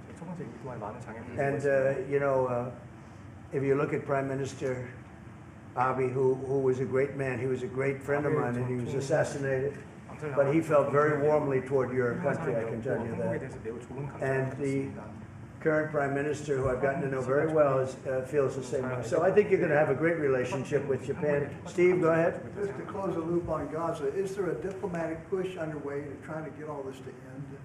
And you know, if you look at Prime Minister Abe, who was a great man, he was a great friend of mine, and he was assassinated. But he felt very warmly toward your country, I can tell you that. And the current Prime Minister, who I've gotten to know very well, feels the same way. So I think you're going to have a great relationship with Japan. Steve, go ahead. Just to close the loop on Gaza, is there a diplomatic push underway to try to get all this to end?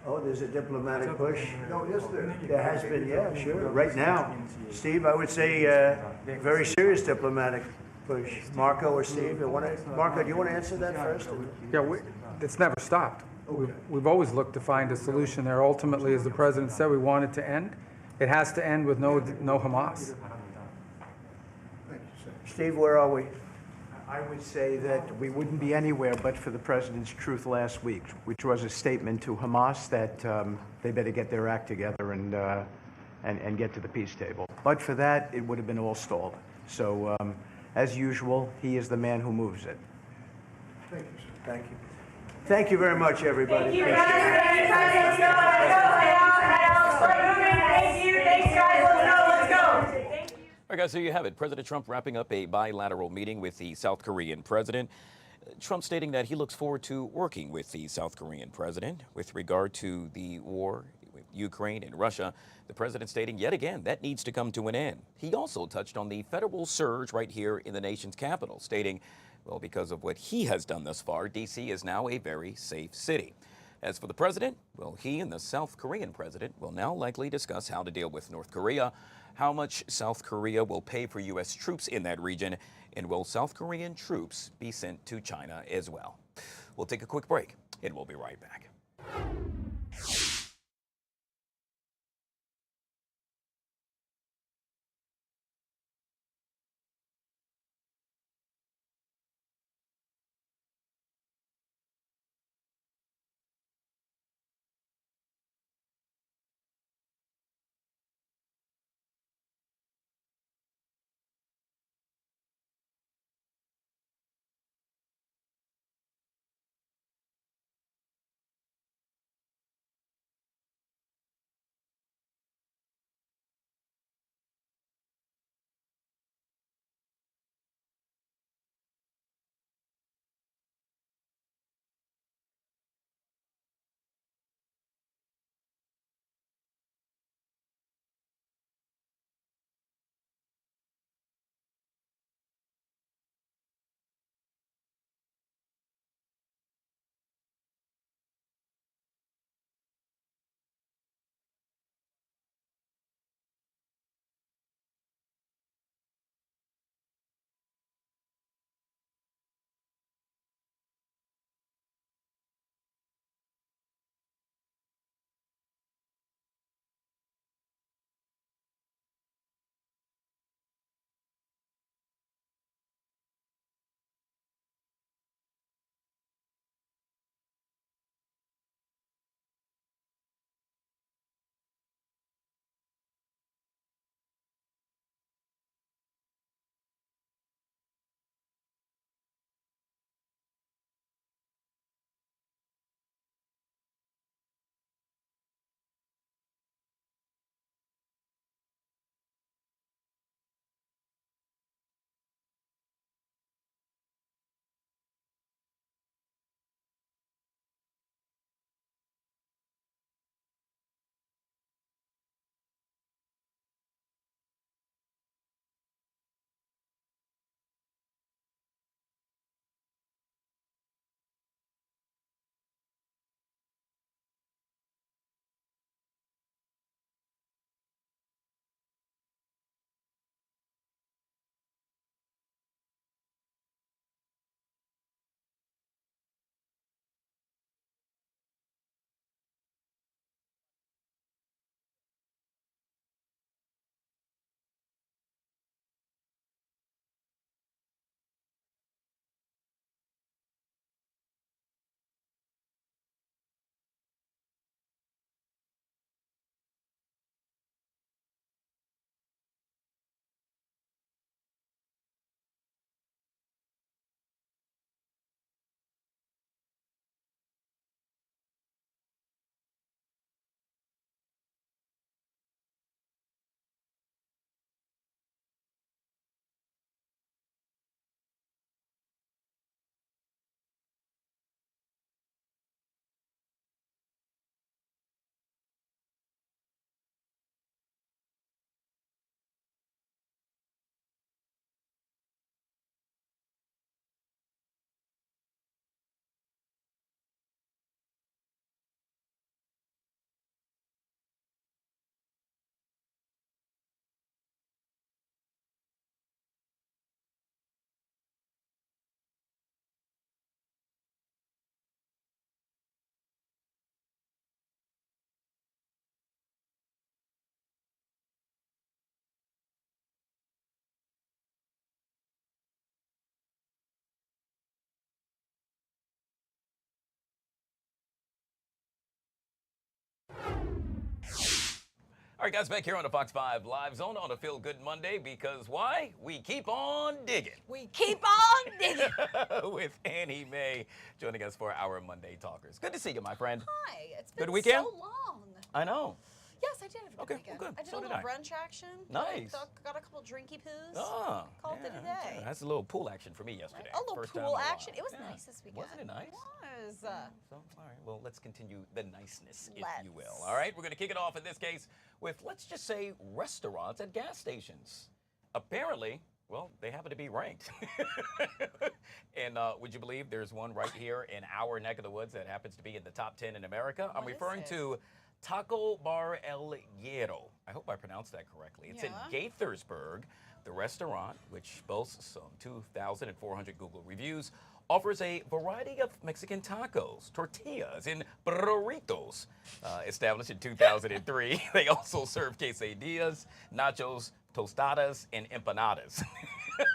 Oh, there's a diplomatic push. No, is there? There has been, yeah, sure. Right now, Steve, I would say very serious diplomatic push. Marco or Steve, Marco, do you want to answer that first? Yeah, it's never stopped. We've always looked to find a solution there. Ultimately, as the president said, we want it to end. It has to end with no Hamas. Steve, where are we? I would say that we wouldn't be anywhere but for the president's truth last week, which was a statement to Hamas that they better get their act together and get to the peace table. But for that, it would have been all stalled. So, as usual, he is the man who moves it. Thank you, sir. Thank you. Thank you very much, everybody. Thank you, President. Let's go. Thank you. Thanks, guys. Let's go. Thank you. All right, guys, so you have it. President Trump wrapping up a bilateral meeting with the South Korean president. Trump stating that he looks forward to working with the South Korean president with regard to the war with Ukraine and Russia. The president stating yet again that needs to come to an end. He also touched on the federal surge right here in the nation's capital, stating, well, because of what he has done thus far, D.C. is now a very safe city. As for the president, well, he and the South Korean president will now likely discuss how to deal with North Korea, how much South Korea will pay for U.S. troops in that region, and will South Korean troops be sent to China as well. We'll take a quick break, and we'll be right back. All right, guys, back here on the Fox 5 Live Zone on a Feel Good Monday, because why? We keep on digging. We keep on digging. With Annie Mae joining us for our Monday Talkers. Good to see you, my friend. Hi, it's been Good weekend? so long. I know. Yes, I did have a good weekend. Well, good. I did So a did little I. brunch action. Nice. Got a couple drinky poos. Oh, Called it a day. That's a little pool action for me yesterday. A little First time pool in a while. action. It was nice this weekend. Wasn't it nice? It was. So, all right, well, let's continue the niceness, if you will. All right, we're going to kick it off in this case with, let's just say, restaurants at gas stations. Apparently, well, they happen to be ranked. and would you believe there's one right here in our neck of the woods that happens to be in the top 10 in America? I'm referring to Taco Bar El Hierro. I hope I pronounced that correctly. It's in Gaithersburg. The restaurant, which boasts some 2,400 Google reviews, offers a variety of Mexican tacos, tortillas, and burritos. Established in 2003, they also serve quesadillas, nachos, tostadas, and empanadas.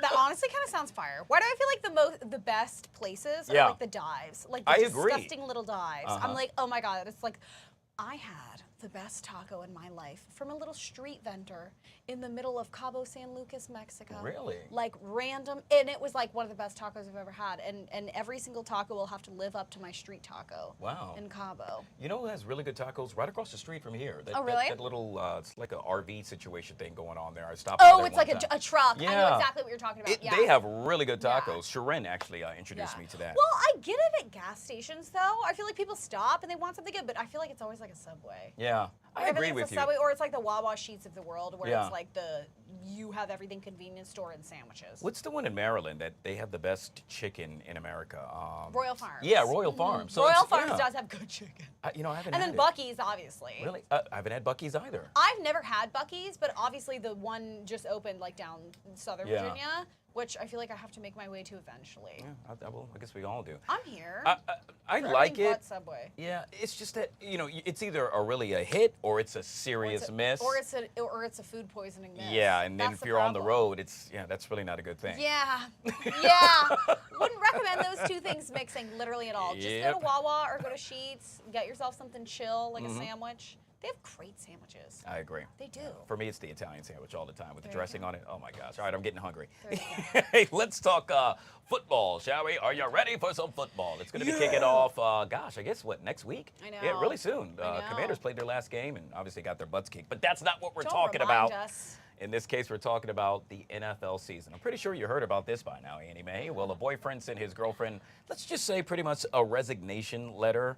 That honestly kind of sounds fire. Why do I feel like the best places are like the dives, like the disgusting little dives? I'm like, oh my god, it's like I had the best taco in my life from a little street vendor in the middle of Cabo San Lucas, Mexico. Really? Like random, and it was like one of the best tacos I've ever had. And every single taco will have to live up to my street taco. Wow. In Cabo. You know who has really good tacos? Right across the street from here. Oh, really? That little, it's like an RV situation thing going on there. I stopped. Oh, it's like a truck. Yeah. I know exactly what you're talking about. They have really good tacos. Sharon actually introduced me to that. Well, I get it at gas stations though. I feel like people stop and they want something good, but I feel like it's always like a Subway. Yeah, I agree with it's a you. Subway, or it's like the Wawa Sheets of the world, where it's like you have everything convenience store and sandwiches. What's the one in Maryland that they have the best chicken in America? Royal Farms. Yeah, Royal Farms. So Royal Farms does have good chicken. I haven't. And had then Buc-ee's, obviously. Really? I haven't had Buc-ee's either. I've never had Buc-ee's, but obviously the one just opened like down in Southern Virginia, which I feel like I have to make my way to eventually. Yeah, I guess we all do. I'm here. I like it. But Subway. Yeah, it's just that it's either really a hit or it's a serious miss. Or it's a food poisoning miss. Yeah, and then That's if you're on the problem. road, that's really not a good thing. Yeah, yeah. Wouldn't recommend those two things mixing literally at all. Just go to Wawa or go to Sheetz, get yourself something chill like a sandwich. They have great sandwiches. I agree. They do. For me, it's the Italian sandwich all the time with the dressing on it. Oh my gosh. All right, I'm getting hungry. Hey, let's talk football, shall we? Are you ready for some football? It's going to be kicking off, I guess, next week? I know. Yeah, really soon. Commanders played their last game and obviously got their butts kicked. But that's not what we're talking about. In this case, we're talking about the NFL season. I'm pretty sure you heard about this by now, Annie Mae. Well, a boyfriend sent his girlfriend, let's just say pretty much a resignation letter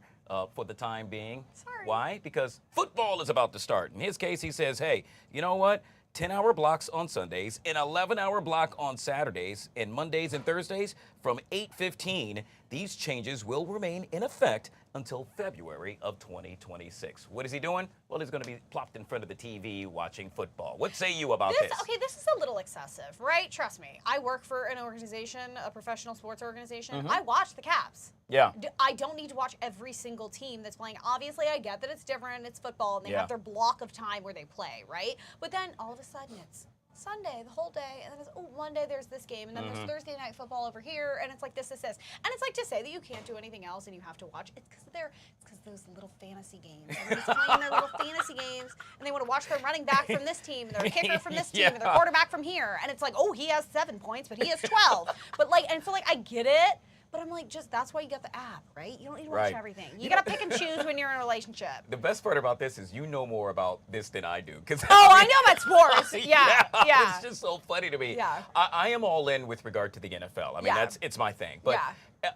for the time being. Sorry. Why? Because football is about to start. In his case, he says, hey, you know what? 10-hour blocks on Sundays, an 11-hour block on Saturdays, and Mondays and Thursdays from 8:15. These changes will remain in effect until February of 2026. What is he doing? Well, he's going to be plopped in front of the TV watching football. What say you about this? Okay, this is a little excessive, right? Trust me. I work for an organization, a professional sports organization. I watch the Caps. Yeah. I don't need to watch every single team that's playing. Obviously, I get that it's different. It's football, and they have their block of time where they play, right? But then all of a sudden, it's Sunday, the whole day, and then it's, Monday there's this game, and then there's Thursday night football over here, and it's like this. And it's like to say that you can't do anything else and you have to watch. It's because those little fantasy games. Everybody's playing their little fantasy games, and they want to watch their running back from this team, and their kicker from this team, and their quarterback from here, and it's like, oh, he has 7 points, but he has 12. But and so I get it. But I'm like, that's why you got the app, right? You don't need to watch everything. You got to pick and choose when you're in a relationship. The best part about this is you know more about this than I do. I know about sports. Yeah. It's just so funny to me. Yeah. I am all in with regard to the NFL. I mean, it's my thing. But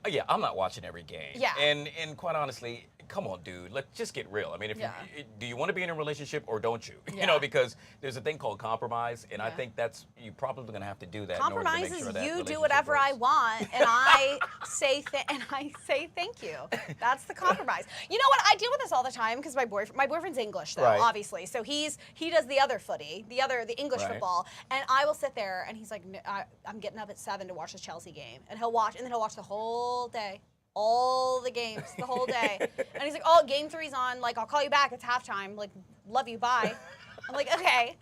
I'm not watching every game. Yeah. And quite honestly, come on, dude. Let's just get real. I mean, do you want to be in a relationship or don't you? Yeah. You know, because there's a thing called compromise, and I think you're probably going to have to do that. Compromise in order to make sure is that you do relationship whatever works. I want, and I say thank you. That's the compromise. You know what? I deal with this all the time because my boyfriend's English though, obviously. So he does the other footy, the English football, and I will sit there and he's like, no, I'm getting up at 7 to watch the Chelsea game, and he'll watch the whole day. All the games, the whole day. And he's like, oh, game 3's on. Like, I'll call you back. It's halftime. Like, love you, bye. I'm like, okay,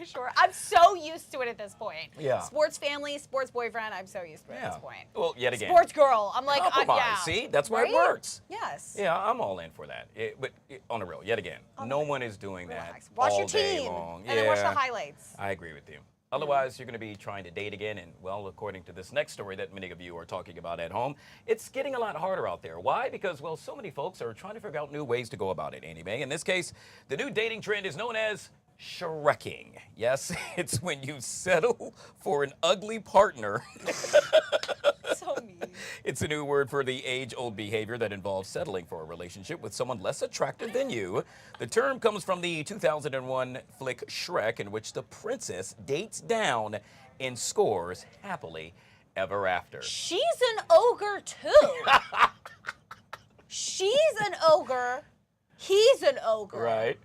sure. I'm so used to it at this point. Yeah. Sports family, sports boyfriend, I'm so used to it at this point. Well, yet again. Sports girl. I'm like, compromise. See, that's why it works. Yes. Yeah, I'm all in for that. But on the real, yet again, no one is doing that Watch all your day team, long. and then watch the highlights. I agree with you. Otherwise, you're going to be trying to date again, and well, according to this next story that many of you are talking about at home, it's getting a lot harder out there. Why? Because, well, so many folks are trying to figure out new ways to go about it, Annie Mae. In this case, the new dating trend is known as Shrekking. Yes, it's when you settle for an ugly partner. So mean. It's a new word for the age-old behavior that involves settling for a relationship with someone less attractive than you. The term comes from the 2001 flick Shrek, in which the princess dates down and scores happily ever after. She's an ogre too. She's an ogre. He's an ogre. Right.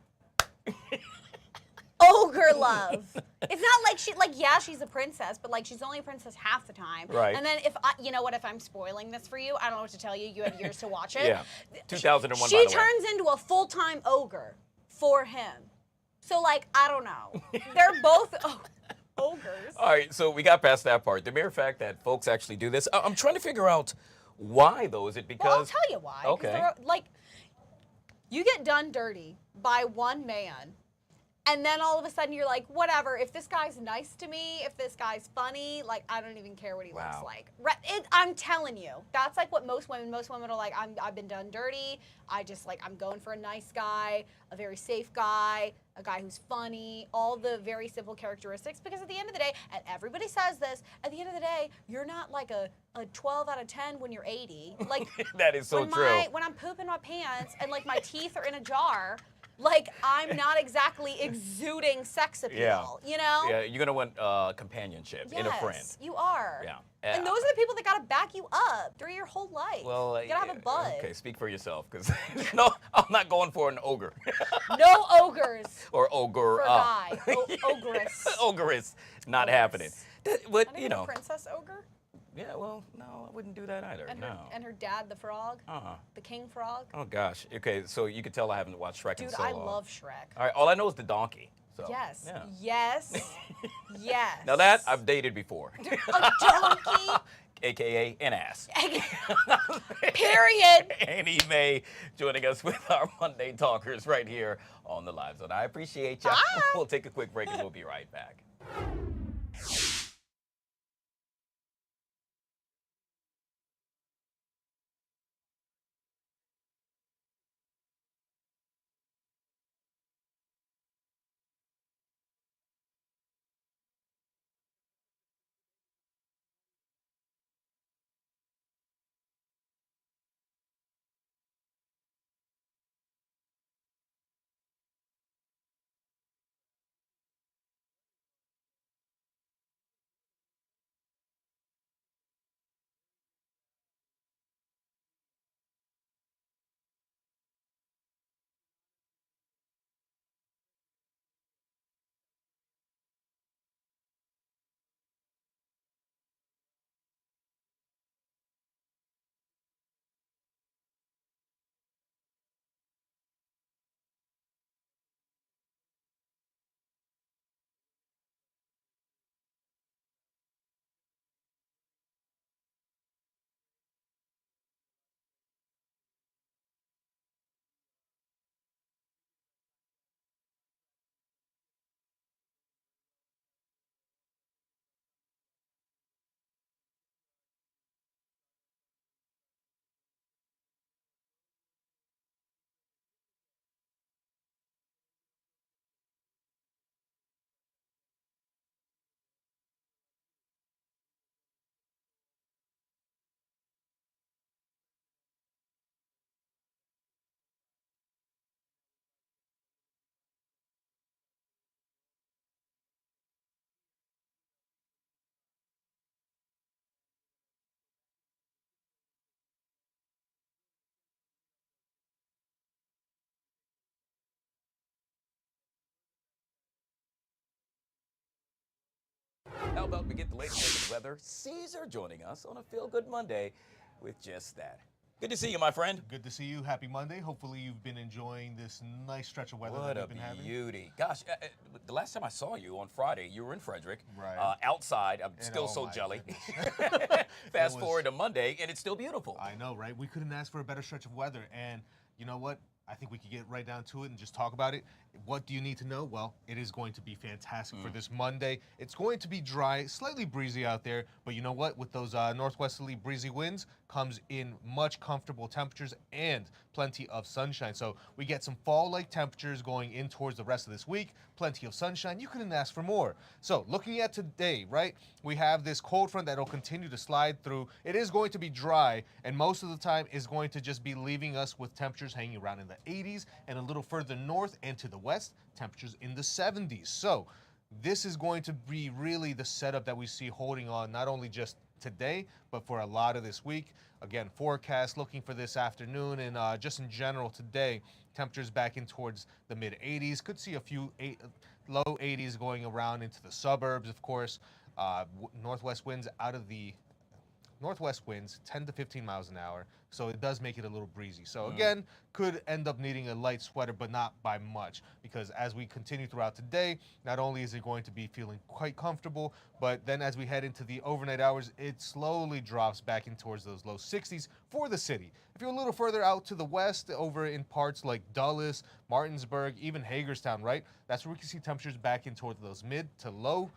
Ogre love. It's not like yeah, she's a princess, but like she's only a princess half the time. Right. And then if I'm spoiling this for you, I don't know what to tell you. You have years to watch it. Yeah. 2001. She by the way. turns into a full-time ogre for him. So like I don't know. They're both ogres. All right, so we got past that part. The mere fact that folks actually do this, I'm trying to figure out why though. Is it because? Well, I'll tell you why. 'Cause Okay. like you get done dirty by one man. And then all of a sudden you're like, whatever, if this guy's nice to me, if this guy's funny, like I don't even care what he looks like. I'm telling you, that's like what most women are like, I've been done dirty. I'm going for a nice guy, a very safe guy, a guy who's funny, all the very simple characteristics. Because at the end of the day, and everybody says this, at the end of the day, you're not like a 12 out of 10 when you're 80. Like that is so true. When I'm pooping my pants and like my teeth are in a jar, like, I'm not exactly exuding sex appeal, you know? Yeah, you're going to want companionship in a friend. Yes, you are. Yeah. And those are the people that got to back you up through your whole life. Well, you got to have a bud. Okay, speak for yourself, because no, I'm not going for an ogre. No ogres. Or ogre. For a guy. Ogress. Ogress. Not happening. But, Not even a princess ogre? Yeah, well, no, I wouldn't do that either. And her dad, the frog? The king frog? Oh, gosh. Okay, so you can tell I haven't watched Shrek in so long. Dude, I love Shrek. All right, all I know is the donkey. So, yes. Yeah. Yes. Yes. Now that I've dated before. A donkey? AKA an ass. Period. Annie Mae joining us with our Monday Talkers right here on the Live Zone. I appreciate you. We'll take a quick break and we'll be right back. How about we get the latest look at weather? Caesar joining us on a Feel Good Monday with just that. Good to see you, my friend. Good to see you. Happy Monday. Hopefully you've been enjoying this nice stretch of weather What that a we've been having. beauty. Gosh, the last time I saw you on Friday, you were in Frederick. Right. Outside. I'm And still oh so my jelly. goodness. Fast forward to Monday, and it's still beautiful. I know, right? We couldn't ask for a better stretch of weather. And you know what? I think we could get right down to it and just talk about it. What do you need to know? Well, it is going to be fantastic for this Monday. It's going to be dry, slightly breezy out there, but you know what? With those northwesterly breezy winds comes in much comfortable temperatures and plenty of sunshine. So we get some fall-like temperatures going in towards the rest of this week. Plenty of sunshine. You couldn't ask for more. So looking at today, right? We have this cold front that will continue to slide through. It is going to be dry, and most of the time is going to just be leaving us with temperatures hanging around in the 80s, and a little further north and to the west, temperatures in the 70s. So this is going to be really the setup that we see holding on not only just today, but for a lot of this week. Again, forecast looking for this afternoon, and just in general today, temperatures back in towards the mid 80s. Could see a few low 80s going around into the suburbs, of course. Northwest winds 10 to 15 miles an hour, so it does make it a little breezy. So again, could end up needing a light sweater, but not by much, because as we continue throughout today, not only is it going to be feeling quite comfortable, but then as we head into the overnight hours, it slowly drops back in towards those low 60s for the city. If you're a little further out to the west, over in parts like Dulles, Martinsburg, even Hagerstown, right? That's where we can see temperatures back in towards those mid to low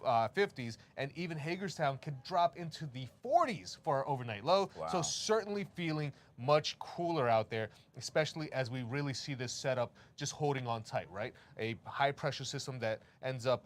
50s, and even Hagerstown could drop into the 40s for our overnight low. Wow. So certainly feeling much cooler out there, especially as we really see this setup just holding on tight, right? A high pressure system that ends up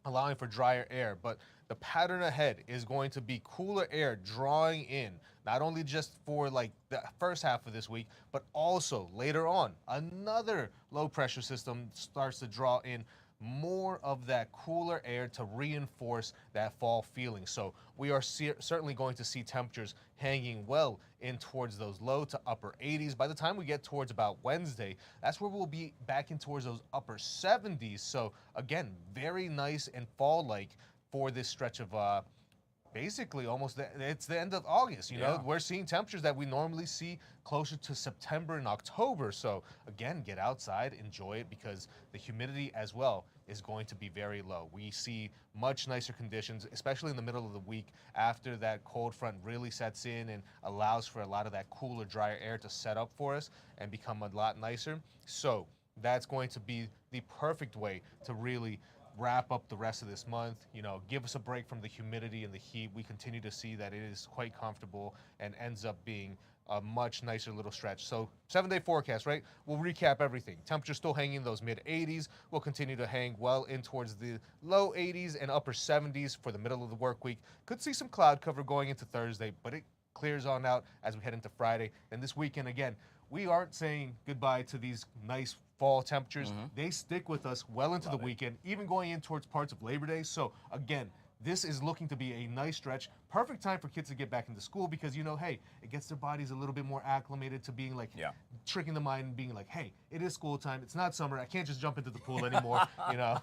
allowing for drier air, but the pattern ahead is going to be cooler air drawing in, not only just for like the first half of this week, but also later on, another low pressure system starts to draw in more of that cooler air to reinforce that fall feeling. So we are certainly going to see temperatures hanging well in towards those low to upper 80s. By the time we get towards about Wednesday, that's where we'll be back in towards those upper 70s. So again, very nice and fall-like for this stretch of basically almost it's the end of August. You know, we're seeing temperatures that we normally see closer to September and October. So again, get outside, enjoy it, because the humidity as well is going to be very low. We see much nicer conditions, especially in the middle of the week after that cold front really sets in and allows for a lot of that cooler, drier air to set up for us and become a lot nicer. So that's going to be the perfect way to really wrap up the rest of this month, you know, give us a break from the humidity and the heat. We continue to see that it is quite comfortable and ends up being a much nicer little stretch. So 7-day forecast, right? We'll recap everything. Temperature still hanging in those mid 80s. We'll continue to hang well in towards the low 80s and upper 70s for the middle of the work week. Could see some cloud cover going into Thursday, but it clears on out as we head into Friday. And this weekend, again, we aren't saying goodbye to these nice fall temperatures. They stick with us well into the weekend, even going in towards parts of Labor Day. So again, this is looking to be a nice stretch. Perfect time for kids to get back into school because, you know, hey, it gets their bodies a little bit more acclimated to being like, tricking the mind and being like, hey, it is school time. It's not summer. I can't just jump into the pool anymore, you know.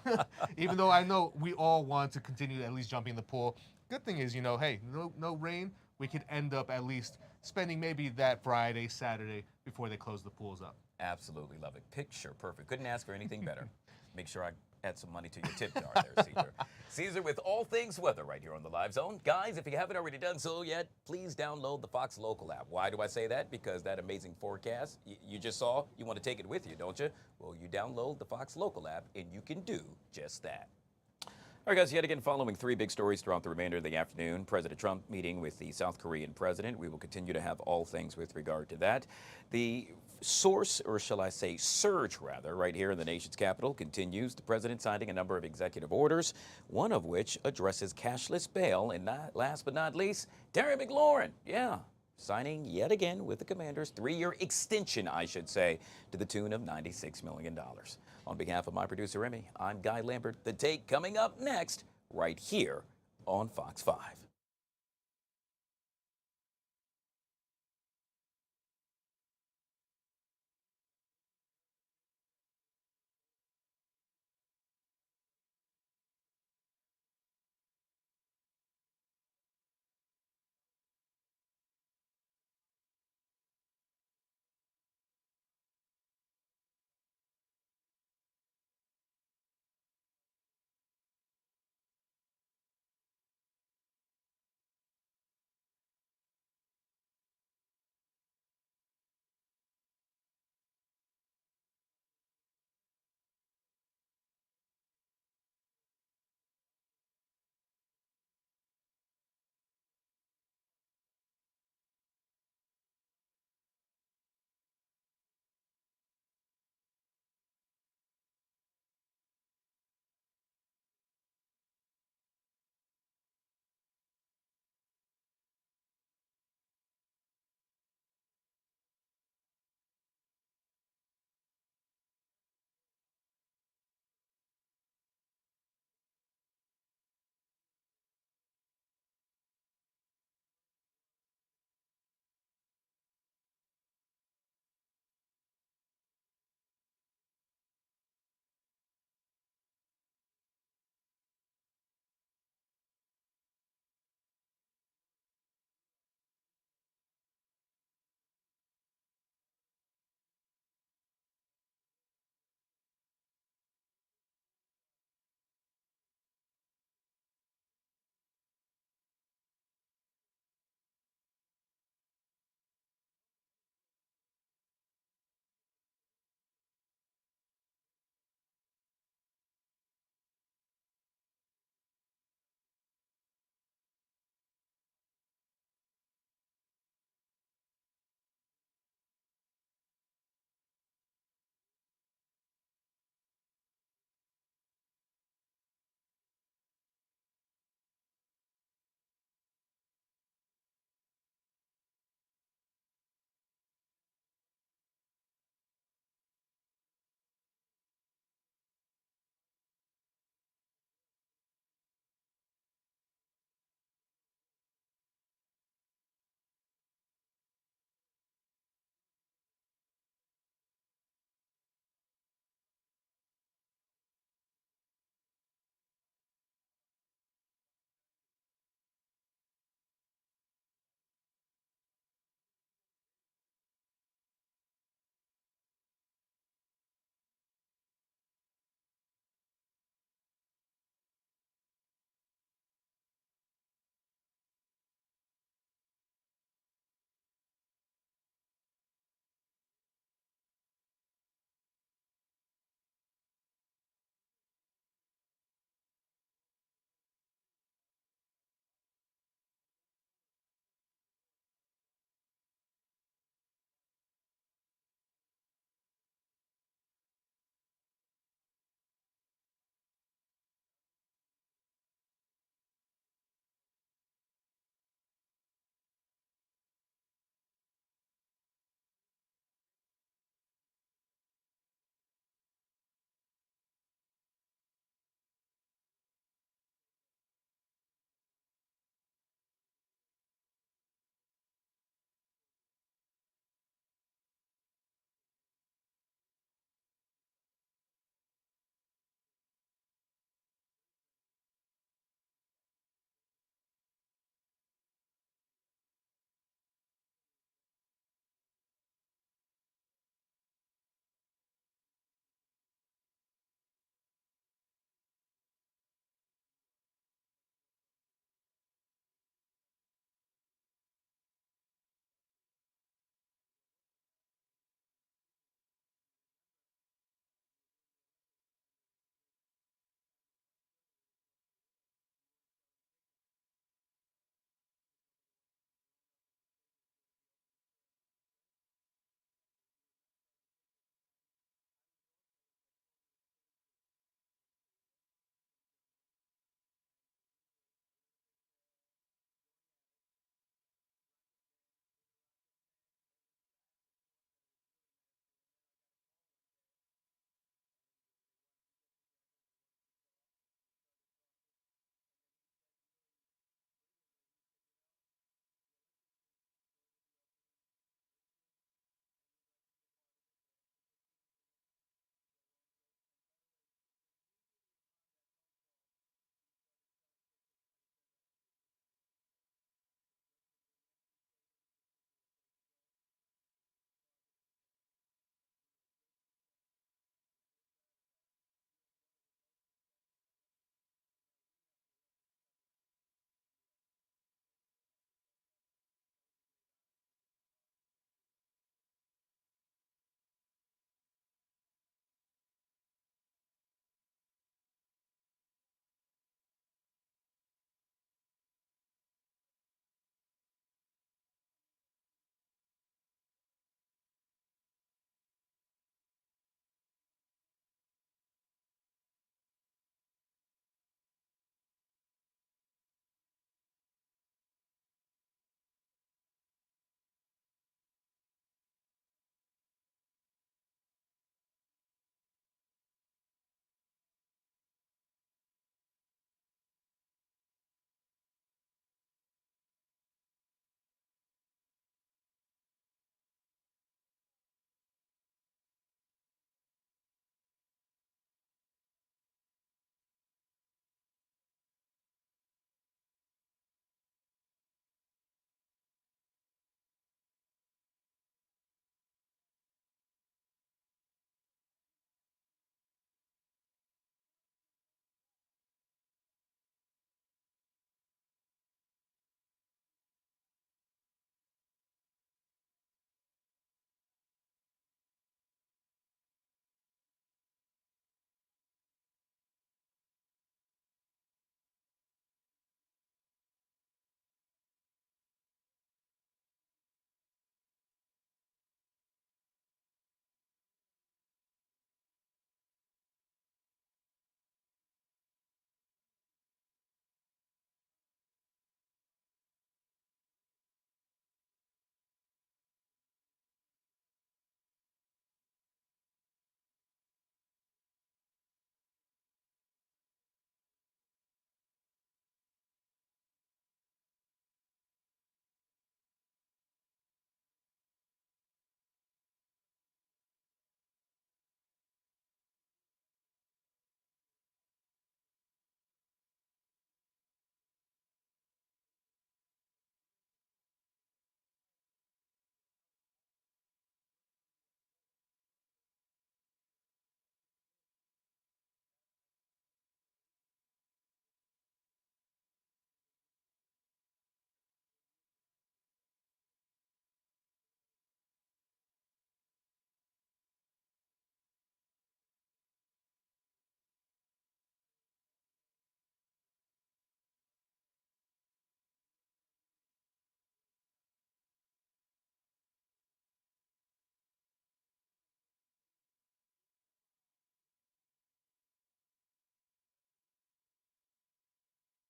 Even though I know we all want to continue at least jumping in the pool. Good thing is, you know, hey, no rain. We could end up at least spending maybe that Friday, Saturday before they close the pools up. Absolutely love it. Picture perfect. Couldn't ask for anything better. Make sure I add some money to your tip jar there, Caesar. Caesar with all things weather right here on the Live Zone. Guys, if you haven't already done so yet, please download the Fox Local app. Why do I say that? Because that amazing forecast you just saw, you want to take it with you, don't you? Well, you download the Fox Local app and you can do just that. All right, guys, yet again, following three big stories throughout the remainder of the afternoon. President Trump meeting with the South Korean president. We will continue to have all things with regard to that. The source, or shall I say surge rather, right here in the nation's capital continues. The president signing a number of executive orders, one of which addresses cashless bail. And last but not least, Terry McLaurin. Yeah. Signing yet again with the Commanders, 3-year extension, I should say, to the tune of $96 million. On behalf of my producer, Emmy, I'm Guy Lambert. The Take coming up next, right here on Fox 5.